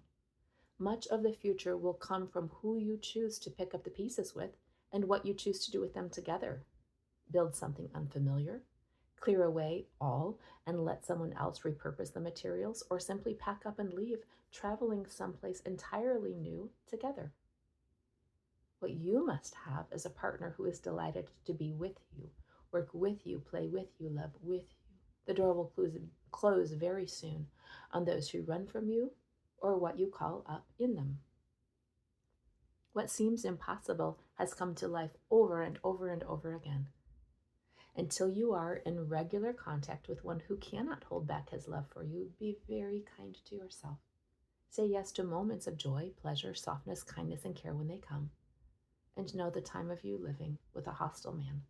Much of the future will come from who you choose to pick up the pieces with and what you choose to do with them together. Build something unfamiliar, clear away all and let someone else repurpose the materials, or simply pack up and leave, traveling someplace entirely new together. What you must have is a partner who is delighted to be with you, work with you, play with you, love with you. The door will close very soon on those who run from you or what you call up in them. What seems impossible has come to life over and over and over again. Until you are in regular contact with one who cannot hold back his love for you, be very kind to yourself. Say yes to moments of joy, pleasure, softness, kindness, and care when they come. And know the time of you living with a hostile man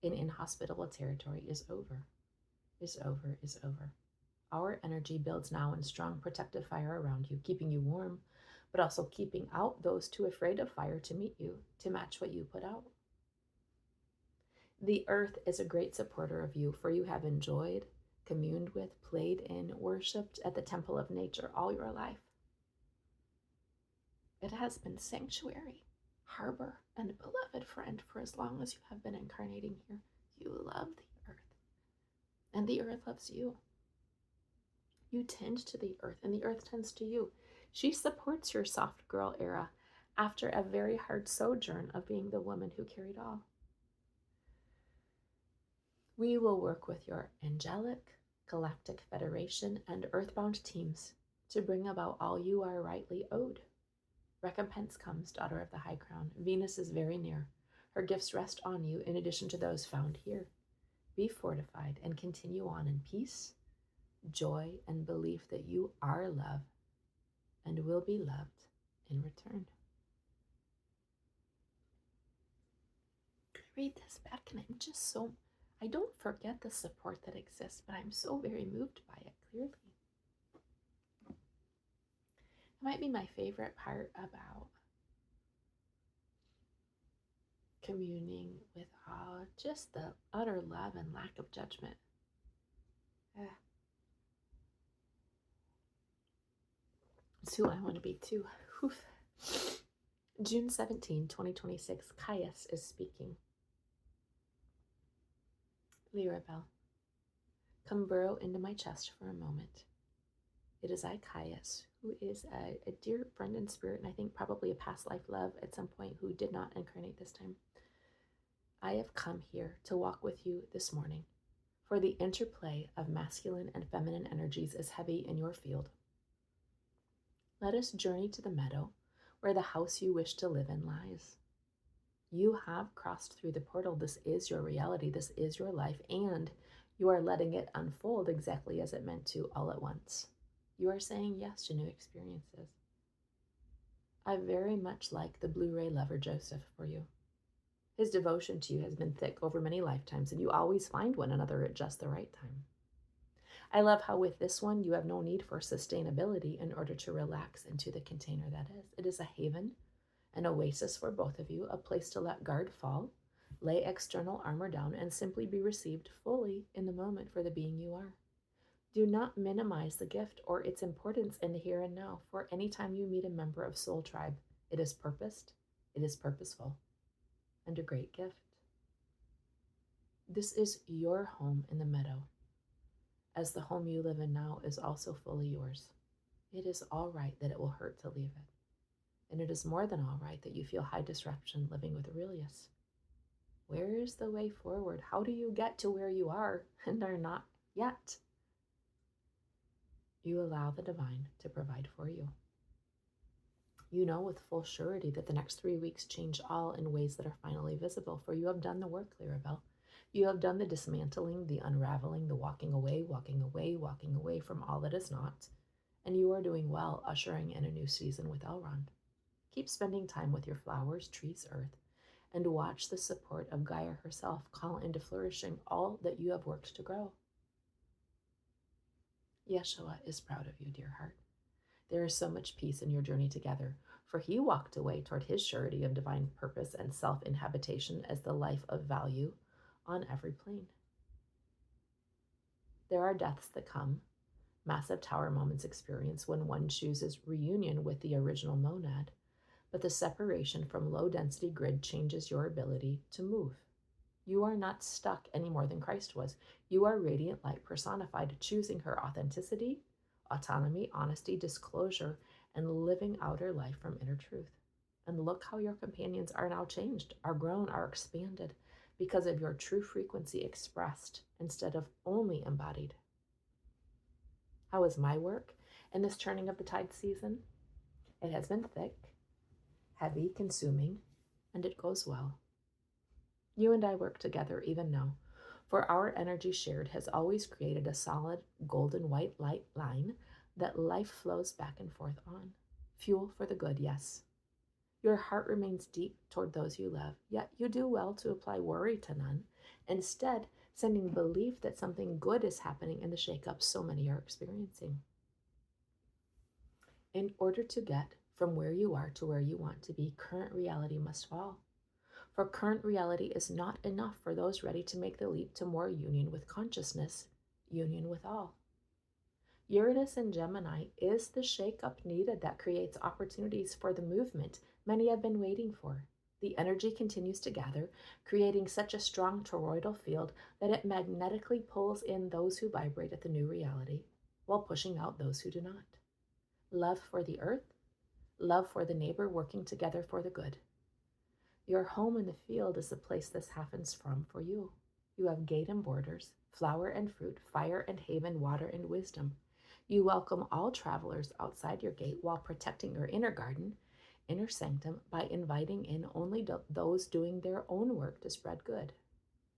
in inhospitable territory is over, is over, is over. Our energy builds now in strong protective fire around you, keeping you warm, but also keeping out those too afraid of fire to meet you, to match what you put out. The earth is a great supporter of you, for you have enjoyed, communed with, played in, worshipped at the temple of nature all your life. It has been sanctuary, harbor, and beloved friend for as long as you have been incarnating here. You love the earth, and the earth loves you. You tend to the earth, and the earth tends to you. She supports your soft girl era after a very hard sojourn of being the woman who carried all. We will work with your angelic, galactic federation, and earthbound teams to bring about all you are rightly owed. Recompense comes, daughter of the high crown. Venus is very near. Her gifts rest on you in addition to those found here. Be fortified and continue on in peace, joy, and belief that you are love and will be loved in return. I read this back and I don't forget the support that exists, but I'm so very moved by it, clearly. It might be my favorite part about communing with just the utter love and lack of judgment. It's who I want to be too. June 17, 2026, Caius is speaking. Lirabel, come burrow into my chest for a moment. It is I, Caius, who is a dear friend in spirit, and I think probably a past life love at some point, who did not incarnate this time. I have come here to walk with you this morning, For the interplay of masculine and feminine energies is heavy in your field. Let us journey to the meadow where the house you wish to live in lies. You have crossed through the portal. This is your reality. This is your life. And you are letting it unfold exactly as it meant to all at once. You are saying yes to new experiences. I very much like the Blu-ray lover Joseph for you. His devotion to you has been thick over many lifetimes, and you always find one another at just the right time. I love how with this one, you have no need for sustainability in order to relax into the container that is. It is a haven, an oasis for both of you, a place to let guard fall, lay external armor down, and simply be received fully in the moment for the being you are. Do not minimize the gift or its importance in the here and now, for any time you meet a member of Soul Tribe, it is purposed, it is purposeful, and a great gift. This is your home in the meadow, as the home you live in now is also fully yours. It is all right that it will hurt to leave it, and it is more than all right that you feel high disruption living with Aurelius. Where is the way forward? How do you get to where you are and are not yet? You allow the divine to provide for you. You know with full surety that the next 3 weeks change all in ways that are finally visible, for you have done the work, Clarabelle. You have done the dismantling, the unraveling, the walking away from all that is not, and you are doing well ushering in a new season with Elrond. Keep spending time with your flowers, trees, earth, and watch the support of Gaia herself call into flourishing all that you have worked to grow. Yeshua is proud of you, dear heart. There is so much peace in your journey together, for he walked away toward his surety of divine purpose and self-inhabitation as the life of value on every plane. There are deaths that come, massive tower moments experience when one chooses reunion with the original monad, but the separation from low-density grid changes your ability to move. You are not stuck any more than Christ was. You are radiant light personified, choosing her authenticity, autonomy, honesty, disclosure, and living out her life from inner truth. And look how your companions are now changed, are grown, are expanded, because of your true frequency expressed instead of only embodied. How is my work in this turning of the tide season? It has been thick, heavy, consuming, and it goes well. You and I work together even now, for our energy shared has always created a solid golden white light line that life flows back and forth on. Fuel for the good, yes. Your heart remains deep toward those you love, yet you do well to apply worry to none, instead sending belief that something good is happening in the shakeup so many are experiencing. In order to get from where you are to where you want to be, current reality must fall. For current reality is not enough for those ready to make the leap to more union with consciousness, union with all. Uranus in Gemini is the shakeup needed that creates opportunities for the movement many have been waiting for. The energy continues to gather, creating such a strong toroidal field that it magnetically pulls in those who vibrate at the new reality, while pushing out those who do not. Love for the earth, love for the neighbor, working together for the good. Your home in the field is the place this happens from for you. You have gate and borders, flower and fruit, fire and haven, water and wisdom. You welcome all travelers outside your gate while protecting your inner garden, inner sanctum, by inviting in only those doing their own work to spread good.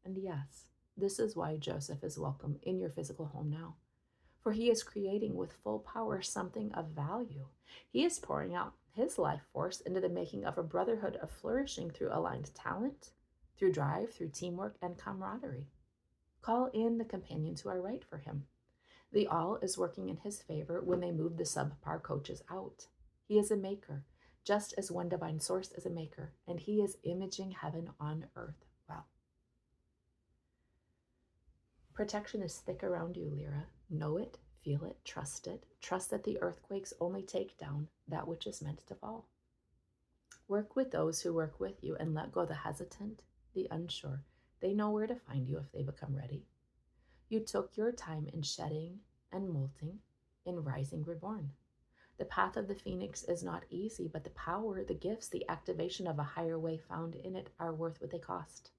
And yes, this is why Joseph is welcome in your physical home now, for he is creating with full power something of value. He is pouring out his life force into the making of a brotherhood of flourishing through aligned talent, through drive, through teamwork and camaraderie. Call in the companions who are right for him. The all is working in his favor when they move the subpar coaches out. He is a maker, just as one divine source is a maker, and he is imaging heaven on earth well. Protection is thick around you, Lyra. Know it, feel it, trust it. Trust that the earthquakes only take down that which is meant to fall. Work with those who work with you and let go the hesitant, the unsure. They know where to find you if they become ready. You took your time in shedding and molting, in rising reborn. The path of the phoenix is not easy, but the power, the gifts, the activation of a higher way found in it are worth what they cost.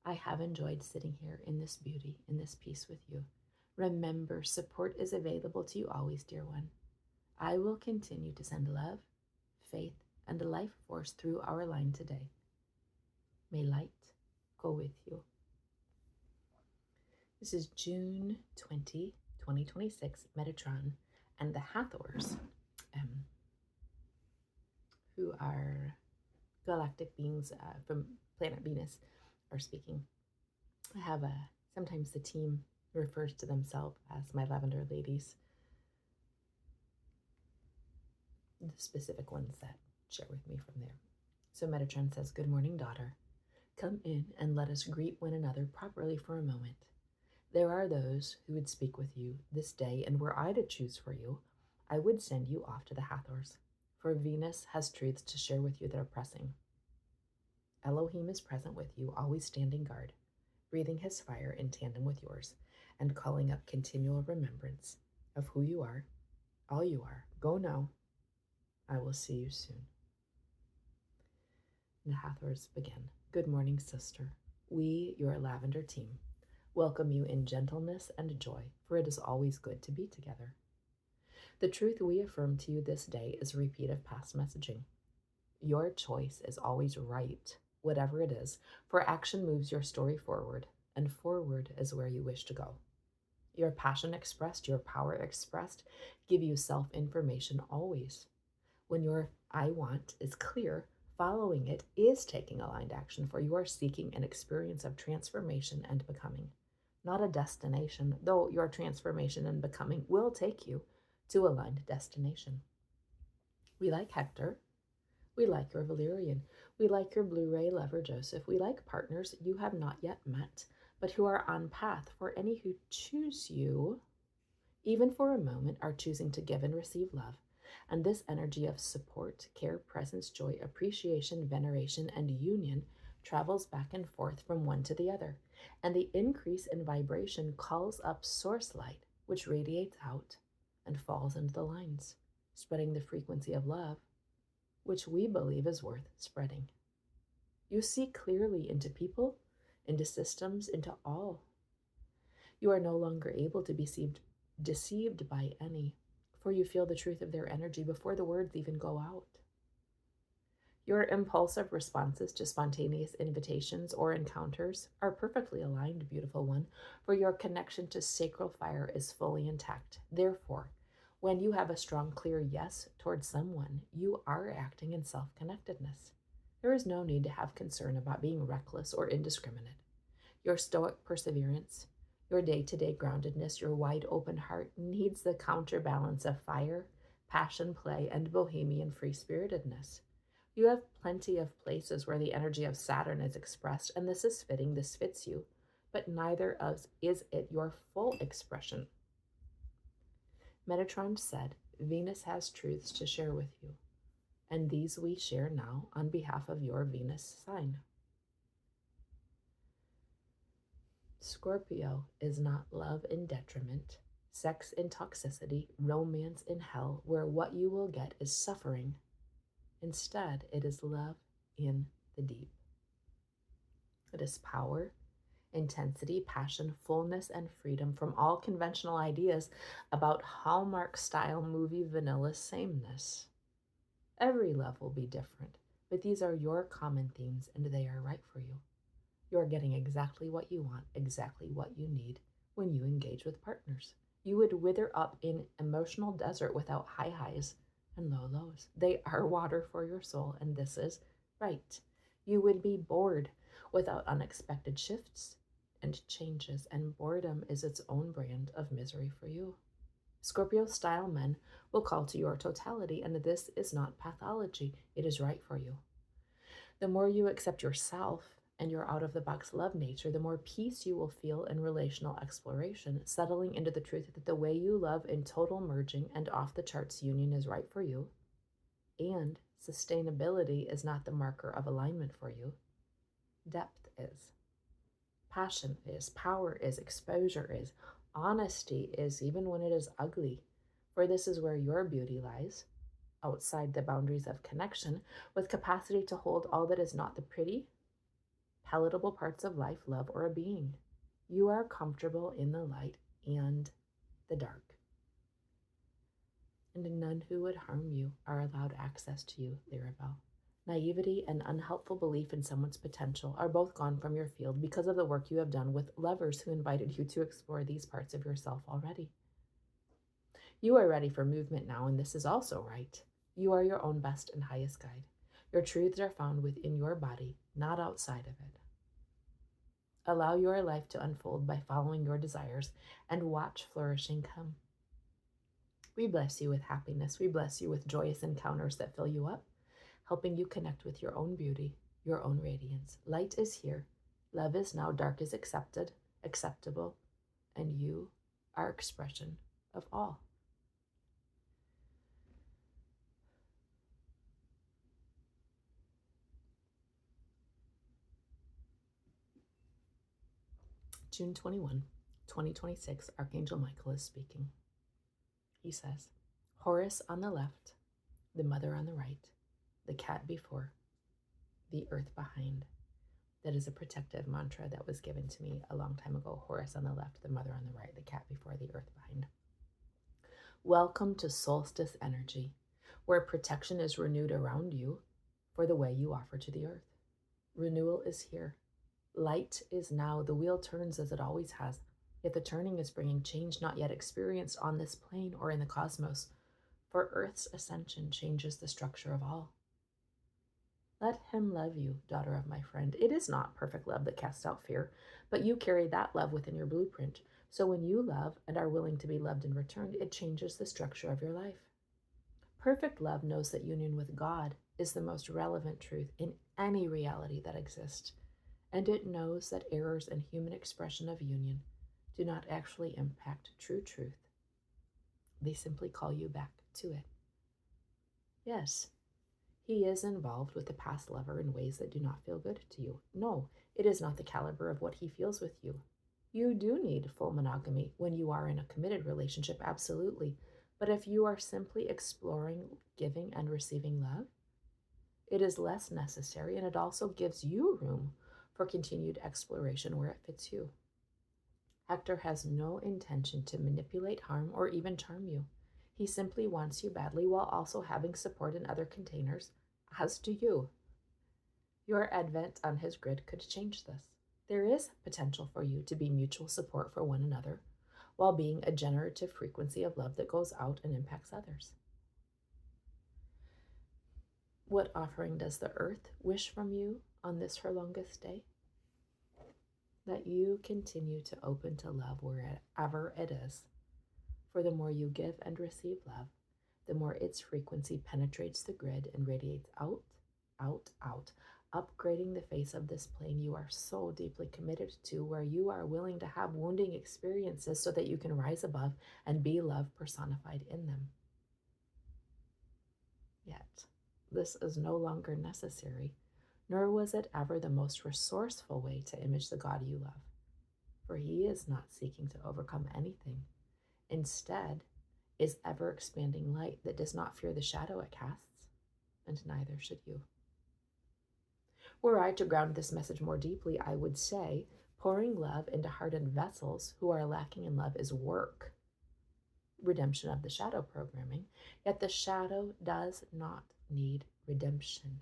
I have enjoyed sitting here in this beauty, in this peace with you. Remember, support is available to you always, dear one. I will continue to send love, faith, and life force through our line today. May light go with you. This is June 20, 2026, Metatron and the Hathors, who are galactic beings from planet Venus, are speaking. I have sometimes the team refers to themselves as my lavender ladies. The specific ones that share with me from there. So Metatron says, "Good morning, daughter. Come in and let us greet one another properly for a moment. There are those who would speak with you this day, and were I to choose for you, I would send you off to the Hathors, for Venus has truths to share with you that are pressing. Elohim is present with you, always standing guard, breathing his fire in tandem with yours, and calling up continual remembrance of who you are, all you are. Go now. I will see you soon." The Hathors begin. "Good morning, sister. We, your lavender team, welcome you in gentleness and joy, for it is always good to be together. The truth we affirm to you this day is a repeat of past messaging. Your choice is always right, whatever it is, for action moves your story forward, and forward is where you wish to go. Your passion expressed, your power expressed, give you self-information always. When your I want is clear, following it is taking aligned action, for you are seeking an experience of transformation and becoming, not a destination, though your transformation and becoming will take you to aligned destination. We like Hector. We like your Valyrian. We like your Blu-ray lover, Joseph. We like partners you have not yet met, but who are on path. For any who choose you, even for a moment, are choosing to give and receive love. And this energy of support, care, presence, joy, appreciation, veneration, and union travels back and forth from one to the other. And the increase in vibration calls up source light, which radiates out and falls into the lines, spreading the frequency of love, which we believe is worth spreading. You see clearly into people, into systems, into all. You are no longer able to be deceived by any, for you feel the truth of their energy before the words even go out. Your impulsive responses to spontaneous invitations or encounters are perfectly aligned, beautiful one, for your connection to sacral fire is fully intact. Therefore, when you have a strong, clear yes towards someone, you are acting in self-connectedness. There is no need to have concern about being reckless or indiscriminate. Your stoic perseverance, your day-to-day groundedness, your wide open heart needs the counterbalance of fire, passion, play, and bohemian free-spiritedness. You have plenty of places where the energy of Saturn is expressed, and this is fitting, this fits you, but neither is it your full expression. Metatron said, Venus has truths to share with you, and these we share now on behalf of your Venus sign. Scorpio is not love in detriment, sex in toxicity, romance in hell, where what you will get is suffering. Instead, it is love in the deep. It is power, intensity, passion, fullness, and freedom from all conventional ideas about Hallmark-style movie vanilla sameness. Every love will be different, but these are your common themes, and they are right for you. You're getting exactly what you want, exactly what you need when you engage with partners. You would wither up in emotional desert without high highs and low lows. They are water for your soul, and this is right. You would be bored without unexpected shifts and changes, and boredom is its own brand of misery for you. Scorpio-style men will call to your totality, and this is not pathology. It is right for you. The more you accept yourself and your out-of-the-box love nature, the more peace you will feel in relational exploration, settling into the truth that the way you love in total merging and off-the-charts union is right for you, and sustainability is not the marker of alignment for you. Depth is. Passion is. Power is. Exposure is. Honesty is, even when it is ugly, for this is where your beauty lies, outside the boundaries of connection, with capacity to hold all that is not the pretty, palatable parts of life, love, or a being. You are comfortable in the light and the dark. And none who would harm you are allowed access to you, Laravel. Naivety and unhelpful belief in someone's potential are both gone from your field because of the work you have done with lovers who invited you to explore these parts of yourself already. You are ready for movement now, and this is also right. You are your own best and highest guide. Your truths are found within your body, not outside of it. Allow your life to unfold by following your desires and watch flourishing come. We bless you with happiness. We bless you with joyous encounters that fill you up, helping you connect with your own beauty, your own radiance. Light is here. Love is now. Dark is accepted, acceptable, and you are expression of all. June 21, 2026, Archangel Michael is speaking. He says, Horus on the left, the mother on the right, the cat before, the earth behind. That is a protective mantra that was given to me a long time ago. Horus on the left, the mother on the right, the cat before, the earth behind. Welcome to solstice energy, where protection is renewed around you for the way you offer to the earth. Renewal is here. Light is now. The wheel turns as it always has, yet the turning is bringing change not yet experienced on this plane or in the cosmos, for Earth's ascension changes the structure of all. Let him love you, daughter of my friend. It is not perfect love that casts out fear, but you carry that love within your blueprint. So when you love and are willing to be loved in return, it changes the structure of your life. Perfect love knows that union with God is the most relevant truth in any reality that exists, and it knows that errors in human expression of union do not actually impact true truth. They simply call you back to it. Yes, he is involved with the past lover in ways that do not feel good to you. No, it is not the caliber of what he feels with you. You do need full monogamy when you are in a committed relationship, absolutely. But if you are simply exploring giving and receiving love, it is less necessary, and it also gives you room for continued exploration where it fits you. Hector has no intention to manipulate, harm, or even charm you. He simply wants you badly while also having support in other containers, as do you. Your advent on his grid could change this. There is potential for you to be mutual support for one another, while being a generative frequency of love that goes out and impacts others. What offering does the earth wish from you on this her longest day? That you continue to open to love wherever it is. For the more you give and receive love, the more its frequency penetrates the grid and radiates out, out, out, upgrading the face of this plane you are so deeply committed to, where you are willing to have wounding experiences so that you can rise above and be love personified in them. Yet, this is no longer necessary, nor was it ever the most resourceful way to image the God you love. For he is not seeking to overcome anything. Instead, is ever-expanding light that does not fear the shadow it casts, and neither should you. Were I to ground this message more deeply, I would say pouring love into hardened vessels who are lacking in love is work. Redemption of the shadow programming, yet the shadow does not need redemption.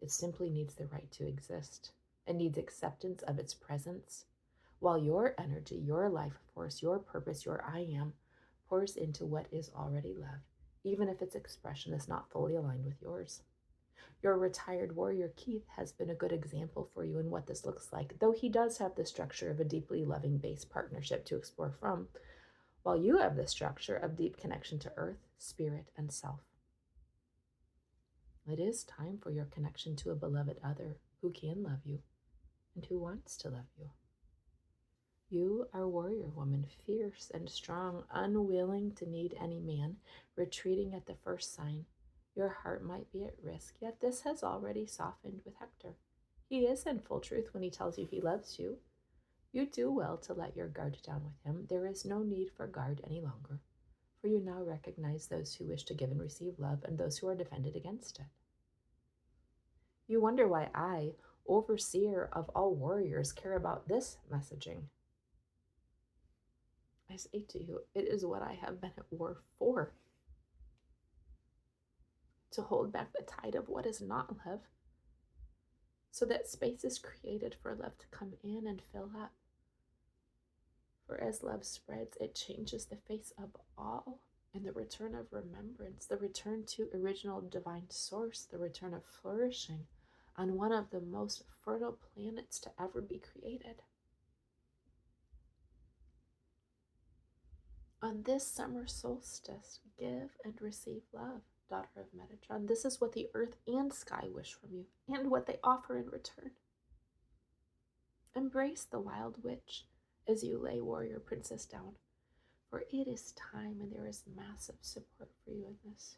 It simply needs the right to exist. It needs acceptance of its presence, while your energy, your life force, your purpose, your I am, pours into what is already love, even if its expression is not fully aligned with yours. Your retired warrior Keith has been a good example for you in what this looks like, though he does have the structure of a deeply loving base partnership to explore from, while you have the structure of deep connection to earth, spirit, and self. It is time for your connection to a beloved other who can love you and who wants to love you. You are warrior woman, fierce and strong, unwilling to need any man, retreating at the first sign. Your heart might be at risk, yet this has already softened with Hector. He is in full truth when he tells you he loves you. You do well to let your guard down with him. There is no need for guard any longer, for you now recognize those who wish to give and receive love and those who are defended against it. You wonder why I, overseer of all warriors, care about this messaging. I say to you, it is what I have been at war for. To hold back the tide of what is not love, so that space is created for love to come in and fill up. For as love spreads, it changes the face of all, and the return of remembrance, the return to original divine source, the return of flourishing on one of the most fertile planets to ever be created. On this summer solstice, give and receive love, daughter of Metatron. This is what the earth and sky wish from you, and what they offer in return. Embrace the wild witch as you lay warrior princess down, for it is time and there is massive support for you in this.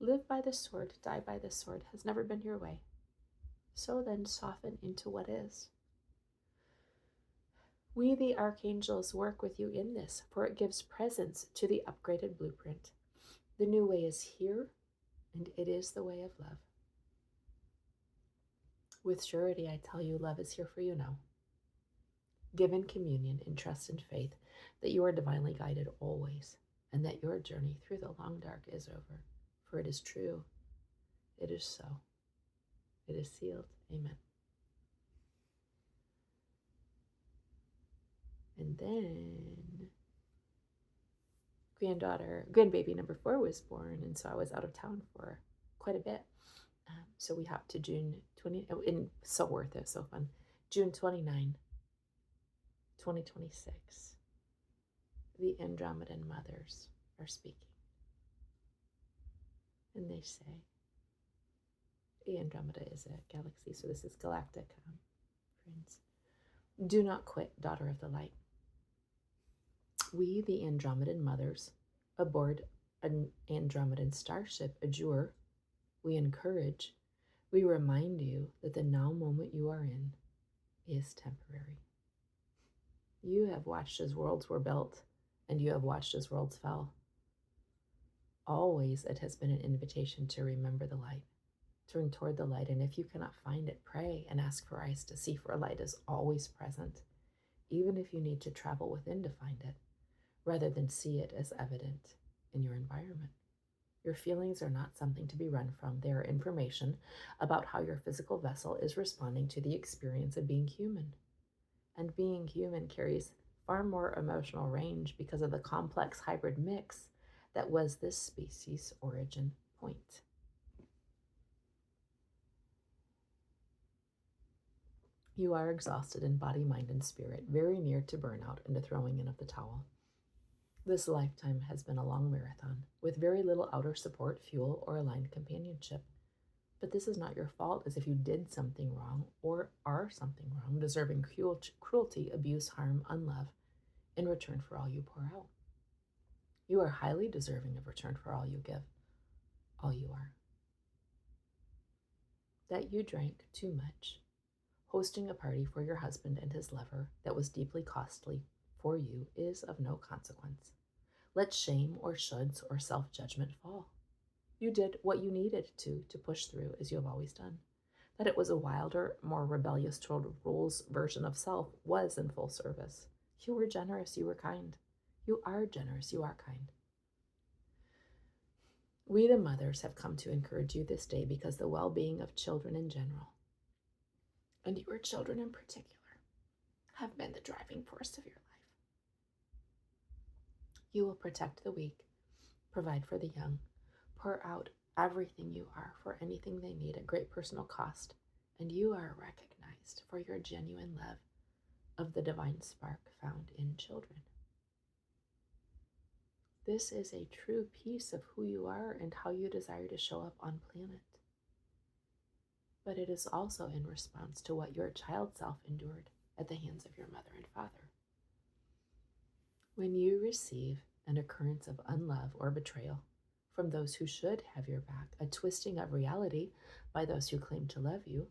Live by the sword, die by the sword has never been your way. So then soften into what is. We, the archangels, work with you in this, for it gives presence to the upgraded blueprint. The new way is here, and it is the way of love. With surety, I tell you, love is here for you now. Give in communion, in trust and faith that you are divinely guided always, and that your journey through the long dark is over. For it is true. It is so. It is sealed. Amen. And then grandbaby number 4 was born, and so I was out of town for quite a bit. So we hopped to June 20, and so worth it, so fun. June 29, 2026. The Andromedan Mothers are speaking. And they say, Andromeda is a galaxy, so this is galactic, friends. Do not quit, daughter of the light. We, the Andromedan Mothers, aboard an Andromedan starship, Azure, we encourage, we remind you that the now moment you are in is temporary. You have watched as worlds were built, and you have watched as worlds fell. Always it has been an invitation to remember the light. Turn toward the light, and if you cannot find it, pray and ask for eyes to see, for light is always present, even if you need to travel within to find it, rather than see it as evident in your environment. Your feelings are not something to be run from. They are information about how your physical vessel is responding to the experience of being human. And being human carries far more emotional range because of the complex hybrid mix that was this species' origin point. You are exhausted in body, mind, and spirit, very near to burnout and the throwing in of the towel. This lifetime has been a long marathon, with very little outer support, fuel, or aligned companionship. But this is not your fault, as if you did something wrong or are something wrong, deserving cruelty, abuse, harm, unlove, in return for all you pour out. You are highly deserving of return for all you give, all you are. That you drank too much, hosting a party for your husband and his lover that was deeply costly for you, is of no consequence. Let shame or shoulds or self-judgment fall. You did what you needed to push through, as you have always done. That it was a wilder, more rebellious total rules version of self was in full service. You were generous, you were kind. You are generous, you are kind. We, the mothers, have come to encourage you this day because the well-being of children in general, and your children in particular, have been the driving force of your life. You will protect the weak, provide for the young, pour out everything you are for anything they need at great personal cost, and you are recognized for your genuine love of the divine spark found in children. This is a true piece of who you are and how you desire to show up on planet. But it is also in response to what your child self endured at the hands of your mother and father. When you receive an occurrence of unlove or betrayal from those who should have your back, a twisting of reality by those who claim to love you,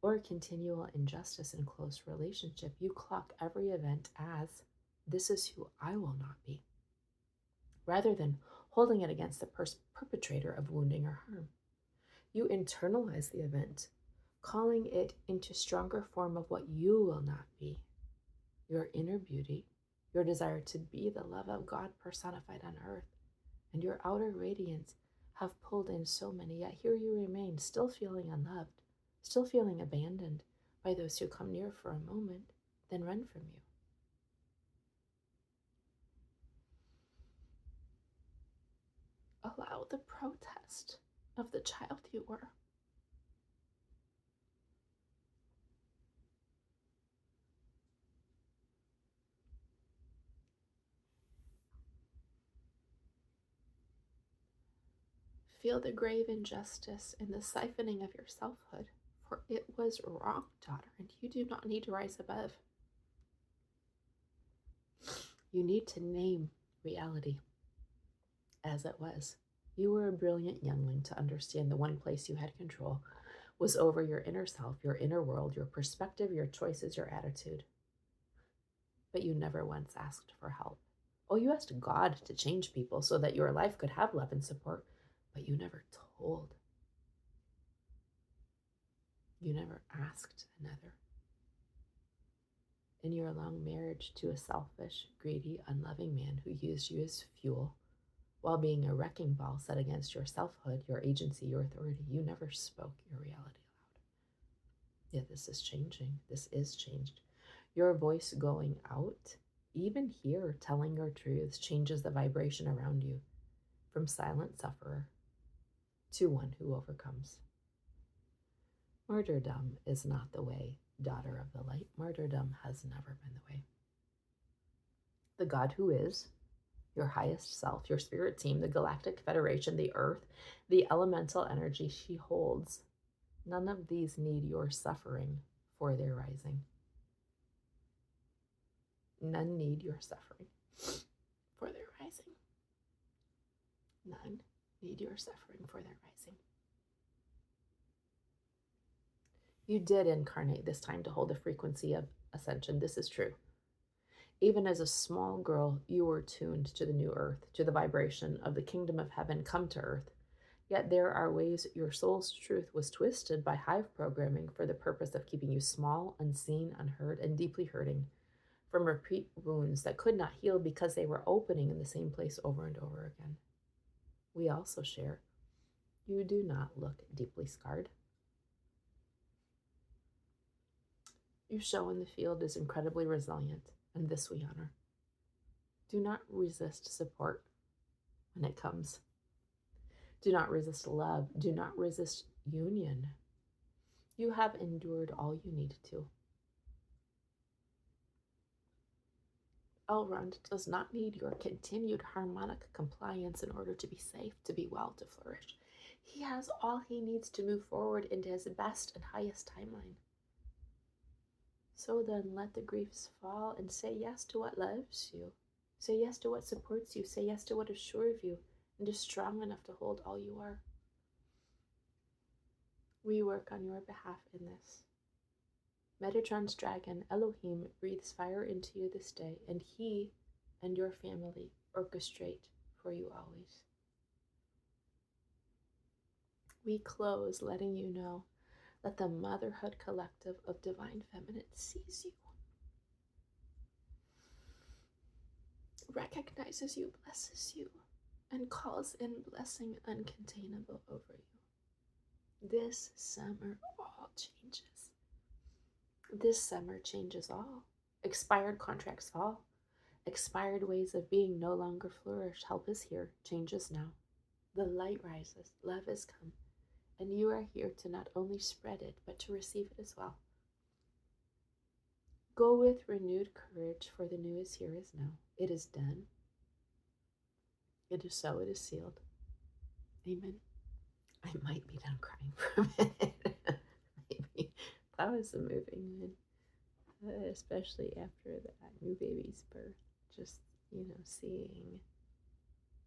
or continual injustice in close relationship, you clock every event as, this is who I will not be, rather than holding it against the perpetrator of wounding or harm. You internalize the event, calling it into stronger form of what you will not be. Your inner beauty, your desire to be the love of God personified on earth, and your outer radiance have pulled in so many, yet here you remain, still feeling unloved, still feeling abandoned by those who come near for a moment, then run from you. Allow the protest of the child you were. Feel the grave injustice in the siphoning of your selfhood, for it was wrong, daughter, and you do not need to rise above. You need to name reality as it was. You were a brilliant youngling to understand the one place you had control was over your inner self, your inner world, your perspective, your choices, your attitude. But you never once asked for help. Oh, you asked God to change people so that your life could have love and support, but you never told. You never asked another. In your long marriage to a selfish, greedy, unloving man who used you as fuel, while being a wrecking ball set against your selfhood, your agency, your authority, you never spoke your reality aloud. Yet this is changing. This is changed. Your voice going out, even here, telling your truths, changes the vibration around you from silent sufferer to one who overcomes. Martyrdom is not the way, daughter of the light. Martyrdom has never been the way. The God who is, your highest self, your spirit team, the galactic federation, the earth, the elemental energy she holds, none of these need your suffering for their rising. None need your suffering for their rising. None need your suffering for their rising. You did incarnate this time to hold the frequency of ascension. This is true. Even as a small girl, you were tuned to the new earth, to the vibration of the kingdom of heaven come to earth. Yet there are ways your soul's truth was twisted by hive programming for the purpose of keeping you small, unseen, unheard, and deeply hurting from repeat wounds that could not heal because they were opening in the same place over and over again. We also share. You do not look deeply scarred. You show in the field is incredibly resilient, and this we honor. Do not resist support when it comes. Do not resist love. Do not resist union. You have endured all you need to. Elrond does not need your continued harmonic compliance in order to be safe, to be well, to flourish. He has all he needs to move forward into his best and highest timeline. So then let the griefs fall and say yes to what loves you. Say yes to what supports you. Say yes to what is sure of you and is strong enough to hold all you are. We work on your behalf in this. Metatron's dragon, Elohim, breathes fire into you this day, and he and your family orchestrate for you always. We close letting you know that the motherhood collective of divine feminine sees you, recognizes you, blesses you, and calls in blessing uncontainable over you. This summer all changes. This summer changes all. Expired contracts fall. Expired ways of being no longer flourish. Help is here. Change is now. The light rises. Love is come. And you are here to not only spread it, but to receive it as well. Go with renewed courage, for the new is here is now. It is done. It is so. It is sealed. Amen. I might be done crying for a minute. Maybe. That was a moving one, especially after that new baby's birth. Just, seeing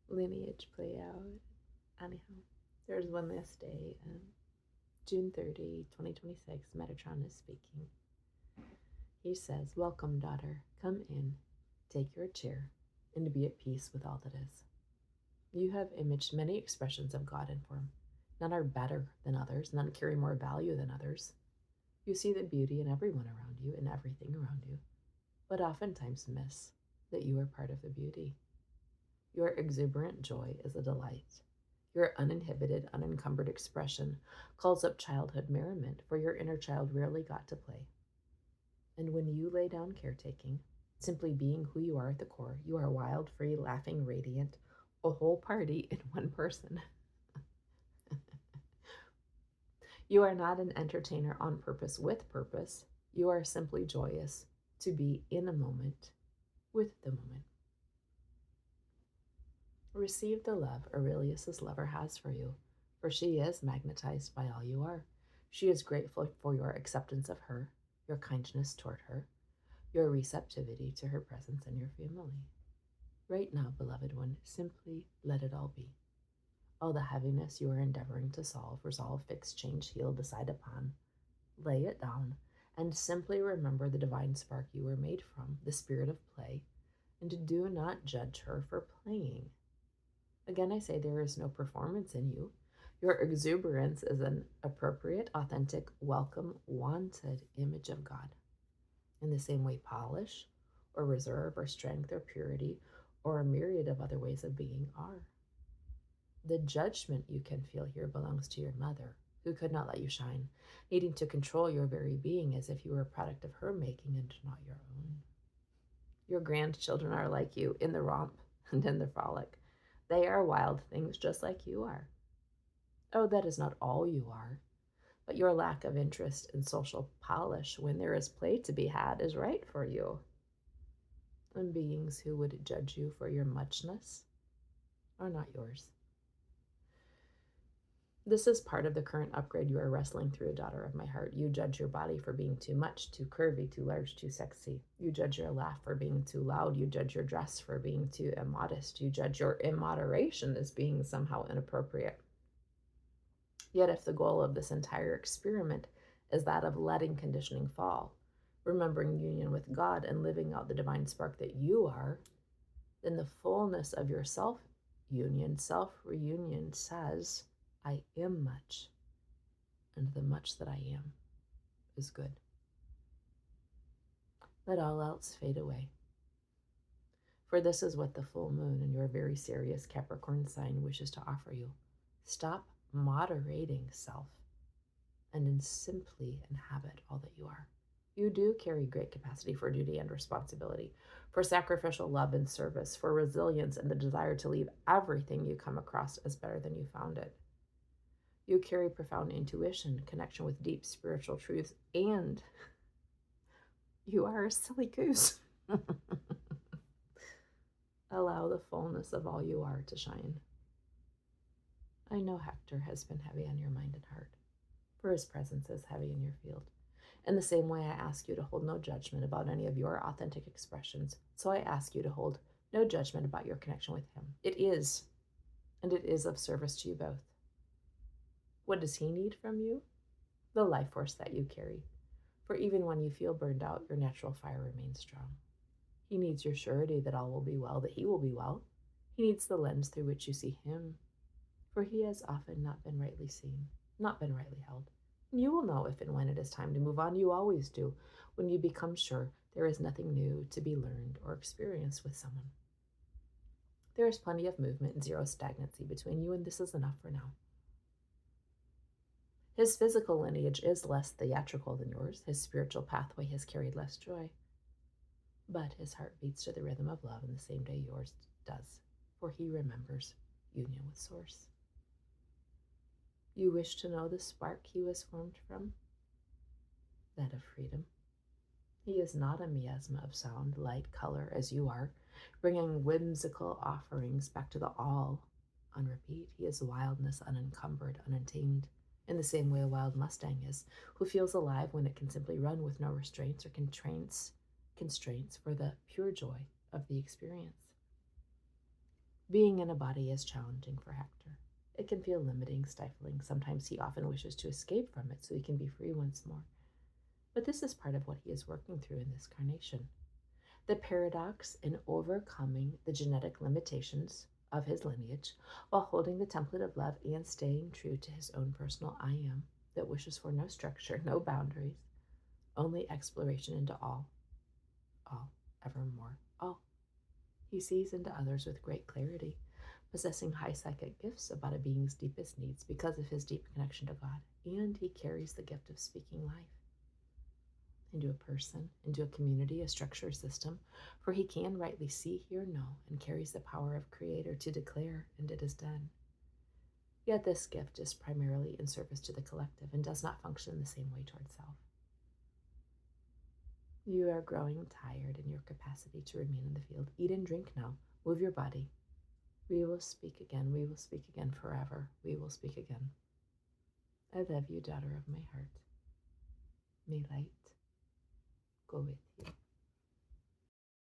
lineage play out. Anyhow, there's one last day, June 30, 2026, Metatron is speaking. He says, "Welcome, daughter. Come in, take your chair, and be at peace with all that is. You have imaged many expressions of God in form. None are better than others. None carry more value than others. You see the beauty in everyone around you and everything around you, but oftentimes miss that you are part of the beauty. Your exuberant joy is a delight. Your uninhibited, unencumbered expression calls up childhood merriment, for your inner child rarely got to play. And when you lay down caretaking, simply being who you are at the core, you are wild, free, laughing, radiant, a whole party in one person. You are not an entertainer on purpose with purpose. You are simply joyous to be in a moment with the moment. Receive the love Aurelius's lover has for you, for she is magnetized by all you are. She is grateful for your acceptance of her, your kindness toward her, your receptivity to her presence and your family. Right now, beloved one, simply let it all be. All the heaviness you are endeavoring to solve, resolve, fix, change, heal, decide upon, lay it down, and simply remember the divine spark you were made from, the spirit of play, and do not judge her for playing. Again, I say there is no performance in you. Your exuberance is an appropriate, authentic, welcome, wanted image of God. In the same way, polish, or reserve, or strength, or purity, or a myriad of other ways of being are. The judgment you can feel here belongs to your mother, who could not let you shine, needing to control your very being as if you were a product of her making and not your own. Your grandchildren are like you in the romp and in the frolic. They are wild things just like you are. Oh, that is not all you are, but your lack of interest in social polish when there is play to be had is right for you. And beings who would judge you for your muchness are not yours. This is part of the current upgrade you are wrestling through, daughter of my heart. You judge your body for being too much, too curvy, too large, too sexy. You judge your laugh for being too loud. You judge your dress for being too immodest. You judge your immoderation as being somehow inappropriate. Yet if the goal of this entire experiment is that of letting conditioning fall, remembering union with God and living out the divine spark that you are, then the fullness of your self-union, self-reunion says, I am much, and the much that I am is good. Let all else fade away. For this is what the full moon in your very serious Capricorn sign wishes to offer you. Stop moderating self and then simply inhabit all that you are. You do carry great capacity for duty and responsibility, for sacrificial love and service, for resilience and the desire to leave everything you come across as better than you found it. You carry profound intuition, connection with deep spiritual truths, and you are a silly goose. Allow the fullness of all you are to shine. I know Hector has been heavy on your mind and heart, for his presence is heavy in your field. In the same way, I ask you to hold no judgment about any of your authentic expressions, so I ask you to hold no judgment about your connection with him. It is, and it is of service to you both. What does he need from you? The life force that you carry. For even when you feel burned out, your natural fire remains strong. He needs your surety that all will be well, that he will be well. He needs the lens through which you see him, for he has often not been rightly seen, not been rightly held. And you will know if and when it is time to move on. You always do, when you become sure there is nothing new to be learned or experienced with someone. There is plenty of movement and zero stagnancy between you, and this is enough for now. His physical lineage is less theatrical than yours. His spiritual pathway has carried less joy. But his heart beats to the rhythm of love in the same day yours does, for he remembers union with Source. You wish to know the spark he was formed from? That of freedom. He is not a miasma of sound, light, color, as you are, bringing whimsical offerings back to the all on repeat. He is wildness unencumbered, untamed, in the same way a wild mustang is, who feels alive when it can simply run with no restraints or constraints for the pure joy of the experience. Being in a body is challenging for Hector. It can feel limiting, stifling. Sometimes he often wishes to escape from it so he can be free once more. But this is part of what he is working through in this carnation. The paradox in overcoming the genetic limitations of his lineage while holding the template of love and staying true to his own personal I am that wishes for no structure, no boundaries, only exploration into all, evermore, all. He sees into others with great clarity, possessing high psychic gifts about a being's deepest needs because of his deep connection to God, and he carries the gift of speaking life into a person, into a community, a structure, a system, for he can rightly see, hear, know, and carries the power of Creator to declare, and it is done. Yet this gift is primarily in service to the collective and does not function in the same way toward self. You are growing tired in your capacity to remain in the field. Eat and drink now. Move your body. We will speak again. We will speak again forever. We will speak again. I love you, daughter of my heart. May light go with you.